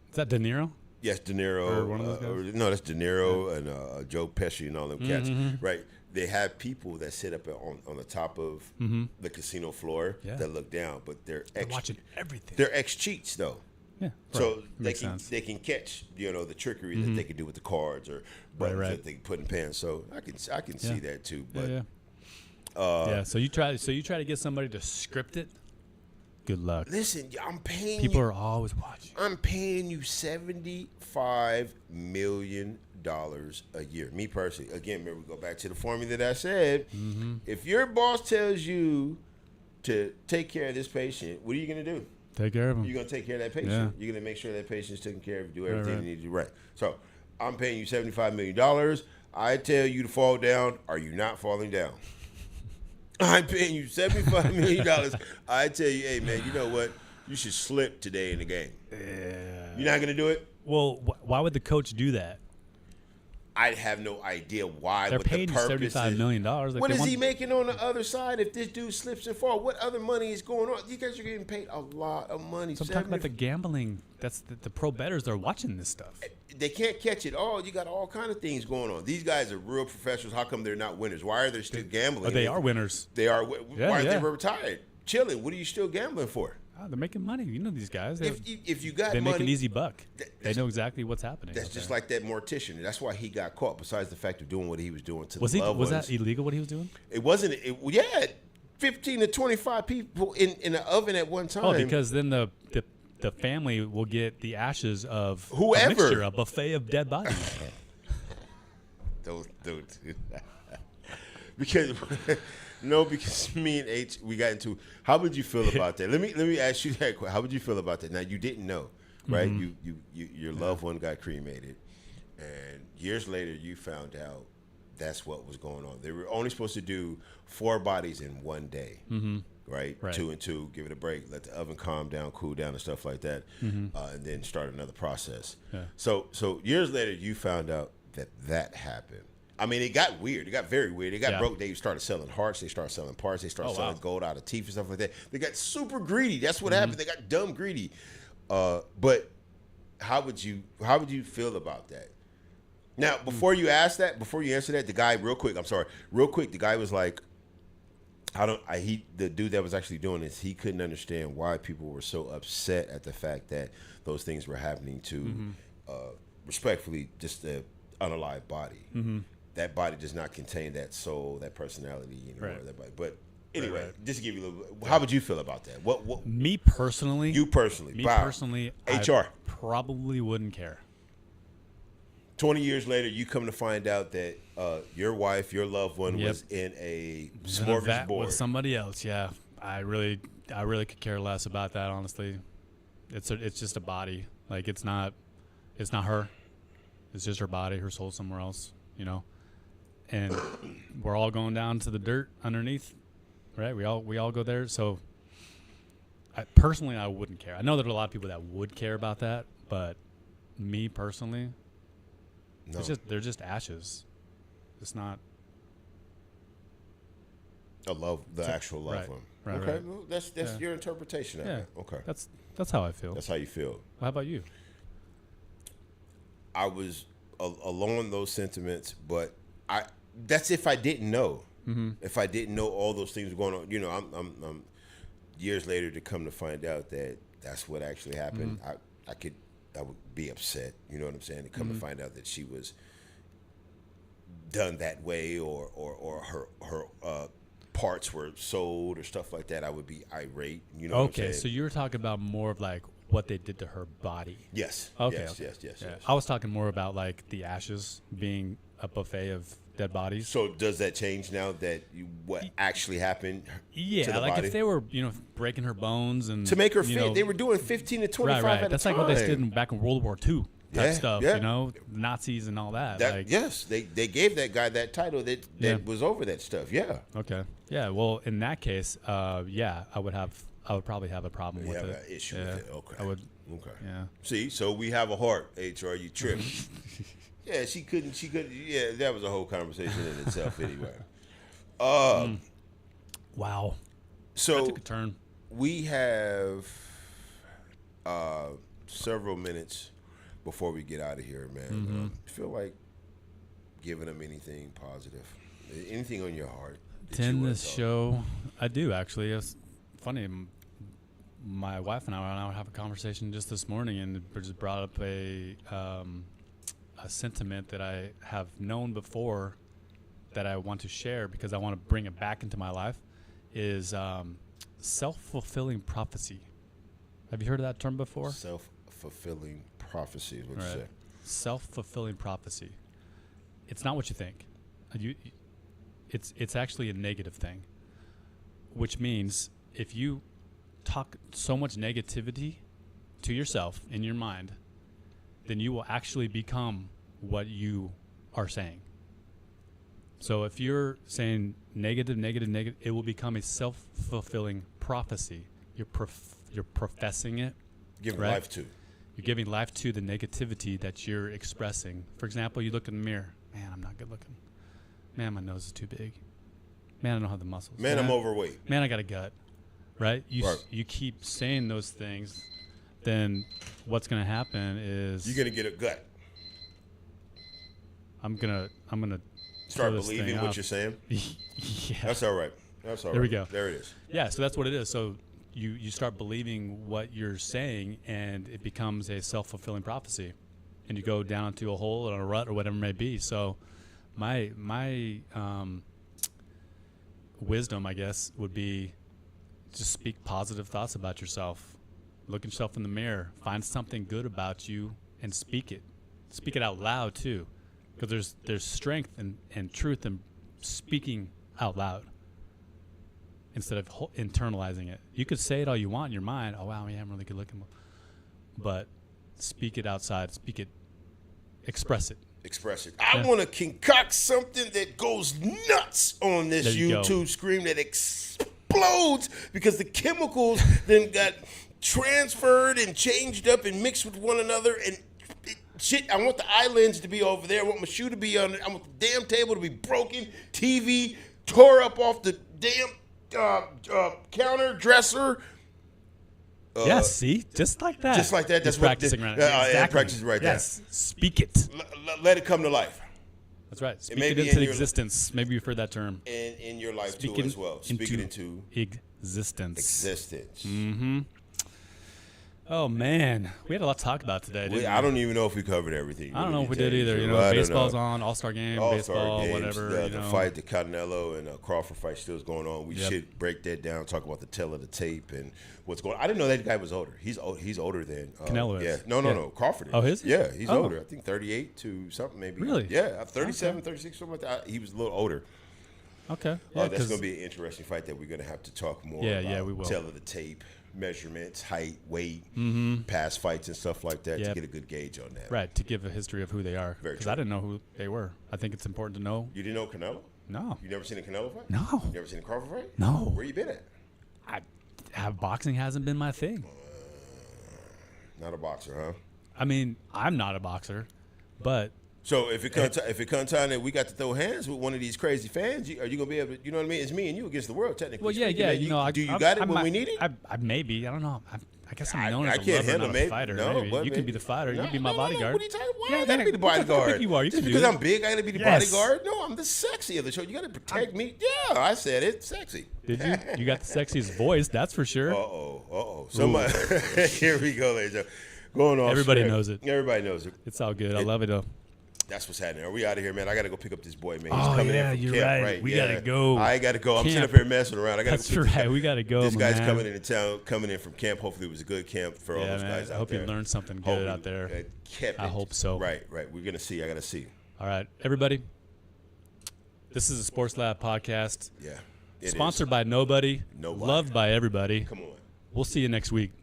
B: Is that De Niro?
A: Yes, De Niro.
B: Or one of those guys?
A: No, that's De Niro and Joe Pesci and all them cats, right? They have people that sit up on the top of the casino floor that look down, but they're
B: watching everything.
A: They're ex-cheats though.
B: Yeah,
A: so they can catch the trickery that they can do with the cards or buttons that they can put in pans. So I can see that too. But
B: So you try to get somebody to script it. Good luck.
A: Listen, I'm paying
B: people are always watching.
A: I'm paying you $75 million a year. Me personally, again, remember, we go back to the formula that I said. If your boss tells you to take care of this patient, what are you going to do?
B: Take care of him.
A: You're going to take care of that patient.
B: Yeah.
A: You're going to make sure that patient's taken care of, do everything you need to do right. So I'm paying you $75 million. I tell you to fall down. Are you not falling down? I'm paying you $75 million. I tell you, hey, man, you know what? You should slip today in the game.
B: Yeah.
A: You're not going to do it?
B: Well, why would the coach do that?
A: I have no idea why.
B: They're
A: what
B: paying
A: the
B: you
A: purpose
B: $75
A: is.
B: million. Like
A: What is he making on the other side if this dude slips and falls? What other money is going on? You guys are getting paid a lot of money.
B: So I'm talking about the gambling. That's the pro bettors are watching this stuff.
A: They can't catch it all. You got all kind of things going on. These guys are real professionals. How come they're not winners? Why are they still gambling?
B: They are winners.
A: They are.
B: Yeah,
A: why are they retired? Chilling. What are you still gambling for?
B: Oh, they're making money. You know these guys.
A: If you got
B: they
A: money,
B: make an easy buck. They know exactly what's happening.
A: That's just like that mortician. That's why he got caught. Besides the fact of doing what he was doing to
B: was
A: the loved
B: was
A: ones.
B: that illegal? What he was doing?
A: It wasn't. Yeah, 15 to 25 people in the oven at one time.
B: Oh, because then the family will get the ashes of
A: whoever,
B: a buffet of dead bodies.
A: Don't do that. Because. No, because me and H, we got into. How would you feel about that? Let me ask you that question. How would you feel about that? Now you didn't know, right? Mm-hmm. Your loved one got cremated, and years later you found out that's what was going on. They were only supposed to do 4 bodies in one day, right? 2 and 2, give it a break, let the oven calm down, cool down, and stuff like that, and then start another process. Yeah. So years later you found out that happened. I mean, it got weird. It got very weird. It got broke. They started selling hearts. They started selling parts. They started selling gold out of teeth and stuff like that. They got super greedy. That's what happened. They got dumb greedy. But how would you feel about that? Now, before you answer that, the guy, real quick, the guy was like, the dude that was actually doing this, he couldn't understand why people were so upset at the fact that those things were happening to, respectfully, just the unalive body. That body does not contain that soul, that personality anymore. Right. That body. But anyway, just to give you a little bit, how would you feel about that? What?
B: Me personally?
A: You personally?
B: Me personally,
A: HR.
B: I probably wouldn't care.
A: 20 years later, you come to find out that your wife, your loved one, was in a smorgasbord
B: with somebody else. Yeah, I really could care less about that. Honestly, it's just a body. Like it's not her. It's just her body, her soul somewhere else. You know. And we're all going down to the dirt underneath, right? We all go there. So, I wouldn't care. I know there are a lot of people that would care about that, but me personally, no. They're just ashes. It's not.
A: Actual loved one.
B: Right.
A: Okay, well, that's your interpretation of it. Okay,
B: that's how I feel.
A: That's how you feel.
B: How about you?
A: I was along those sentiments, but that's if I didn't know. If I didn't know all those things were going on, you know, I'm years later to come to find out that that's what actually happened. I would be upset. You know what I'm saying? To come to find out that she was done that way, or her parts were sold or stuff like that. I would be irate. You know?
B: Okay, what I'm saying? So you were talking about more of like what they did to her body.
A: Yes.
B: Okay.
A: Yes.
B: I was talking more about like the ashes being a buffet of dead bodies.
A: So does that change now that what actually happened?
B: Yeah,
A: to the
B: like
A: body?
B: if they were, breaking her bones and
A: to make her fit, they were doing 15 to 25
B: right.
A: at a
B: That's
A: time.
B: like what they did back in World War II type stuff.
A: Yeah.
B: Nazis and all that.
A: Yes, they gave that guy that title that was over that stuff. Yeah.
B: Okay. Yeah. Well, in that case, I would probably have a problem with it.
A: An issue with it. Okay.
B: I would.
A: Okay.
B: Yeah.
A: See, so we have a heart, HR. You tripped. Yeah, she couldn't. Yeah, that was a whole conversation in itself, anyway.
B: Wow.
A: So
B: that took a turn.
A: We have several minutes before we get out of here, man. Feel like giving them anything positive, anything on your heart.
B: To end this show, I do actually. It's funny. My wife and I were having a conversation just this morning, and we just brought up a sentiment that I have known before that I want to share because I want to bring it back into my life is self-fulfilling prophecy. Have you heard of that term before?
A: Self-fulfilling prophecy is what you say.
B: Self-fulfilling prophecy. It's not what you think. It's actually a negative thing, which means if you talk so much negativity to yourself in your mind, then you will actually become what you are saying. So if you're saying negative, it will become a self-fulfilling prophecy. You're professing it.
A: Giving life to.
B: You're giving life to the negativity that you're expressing. For example, you look in the mirror. Man, I'm not good looking. Man, my nose is too big. Man, I don't have the muscles.
A: Man, I'm overweight.
B: Man, I got a gut. Right?
A: Right.
B: You keep saying those things, then what's going to happen is
A: You're gonna get a gut.
B: I'm gonna
A: Start
B: throw this
A: believing
B: thing
A: what
B: out.
A: you're saying.
B: Yeah.
A: That's all right. That's all right.
B: There we go.
A: There it is.
B: Yeah, so that's what it is. So you start believing what you're saying, and it becomes a self-fulfilling prophecy, and you go down into a hole or a rut or whatever it may be. So my wisdom, I guess, would be just speak positive thoughts about yourself. Look at yourself in the mirror. Find something good about you and speak it. Speak it out loud too, because there's strength and truth in speaking out loud instead of internalizing it. You could say it all you want in your mind. Oh wow, yeah, I'm really good looking, but speak it outside. Speak it. Express it.
A: Express it. I want to concoct something that goes nuts on this
B: There you go.
A: YouTube screen that explodes because the chemicals then got transferred and changed up and mixed with one another and shit. I want the eyelids to be over there. I want my shoe to be on it. I want the damn table to be broken. TV tore up off the damn counter dresser.
B: Yes, see, just like that.
A: Just like that. That's
B: Just
A: what
B: practicing right.
A: yeah,
B: Exactly.
A: practice right there.
B: Yes, speak it.
A: Let it come to life.
B: That's right. Speak
A: may
B: it
A: be
B: into
A: in your-
B: existence. Maybe you've heard that term.
A: And in your life
B: Speak
A: too
B: it
A: as well. Speak it into
B: existence.
A: existence.
B: Mm-hmm. Oh man, we had a lot to talk about today. Didn't we?
A: I don't even know if we covered everything.
B: I don't know
A: really
B: if we
A: tell
B: did
A: you
B: either.
A: the
B: You
A: truth.
B: know,
A: I don't
B: baseball's
A: know.
B: on, All-Star game,
A: All-Star
B: baseball,
A: games,
B: whatever.
A: The
B: you know.
A: fight, the Canelo and Crawford fight still is going on. We
B: Yep.
A: should break that down. Talk about the tale of the tape and what's going on. I didn't know that guy was older. He's older than
B: Canelo is.
A: Yeah, no,
B: Yeah.
A: Crawford is.
B: Oh, is he?
A: Yeah, he's
B: Oh.
A: older. I think 38 to something maybe.
B: Really?
A: Yeah, 37, 36, something like that. He was a little older.
B: Okay. Yeah,
A: That's
B: 'cause-
A: going to be an interesting fight that we're going to have to talk more
B: Yeah,
A: about.
B: yeah, we will.
A: Tale of the tape, measurements, height, weight, past fights and stuff like that
B: Yep.
A: to get a good gauge on that.
B: right, to give a history of who they are.
A: Very
B: Because
A: true.
B: I didn't know who they were. I think it's important to know.
A: You didn't know Canelo?
B: No.
A: You never seen a Canelo fight?
B: No.
A: You never seen a Crawford fight?
B: No.
A: Where you been at?
B: Boxing hasn't been my thing.
A: Not a boxer, huh?
B: I mean, I'm not a boxer, but
A: So if it comes time that we got to throw hands with one of these crazy fans, are you gonna be able to? You know what I mean? It's me and you against the world, technically.
B: well, yeah,
A: speaking.
B: yeah.
A: Now,
B: You know,
A: do you got it when we need it?
B: I maybe. I don't know. I guess I'm known
A: I
B: as a
A: can't
B: lover,
A: handle
B: not
A: maybe.
B: a fighter.
A: No,
B: maybe.
A: but
B: You can
A: maybe.
B: be the fighter.
A: No,
B: you can be my
A: no,
B: bodyguard.
A: What are you talking about? Why
B: Yeah,
A: I gotta be the
B: look how
A: bodyguard?
B: big you are. You
A: Just
B: can do
A: because
B: it.
A: I'm big, I gotta be the
B: Yes.
A: bodyguard? No, I'm the sexy of the show. You gotta protect me. Yeah, I said it. Sexy.
B: Did you? You got the sexiest voice, that's for sure.
A: Somebody. Here we go, ladies. and gentlemen. Going off.
B: Everybody
A: script.
B: knows it.
A: Everybody knows it.
B: It's all good. I love it though.
A: That's what's happening. Are we out of here, man? I got to go pick up this boy, man. He's
B: Oh,
A: coming
B: yeah,
A: in from
B: you're
A: camp,
B: right. We
A: Yeah.
B: gotta go.
A: I got to go. I'm sitting
B: Camp.
A: up here messing around. I got to
B: That's
A: go. pick
B: right. We got to go.
A: This guy's
B: man.
A: coming into town, coming in from camp. Hopefully, it was a good camp for all
B: Yeah,
A: those
B: man.
A: guys
B: I
A: out
B: hope
A: there.
B: you learned something good
A: Hopefully,
B: out there.
A: it kept
B: I
A: it.
B: hope so.
A: Right. We're gonna see. I got to see.
B: All right, everybody. This is a Sports Lab podcast,
A: Yeah. It is.
B: sponsored by nobody,
A: Nobody.
B: loved by everybody.
A: Come on.
B: We'll see you next week.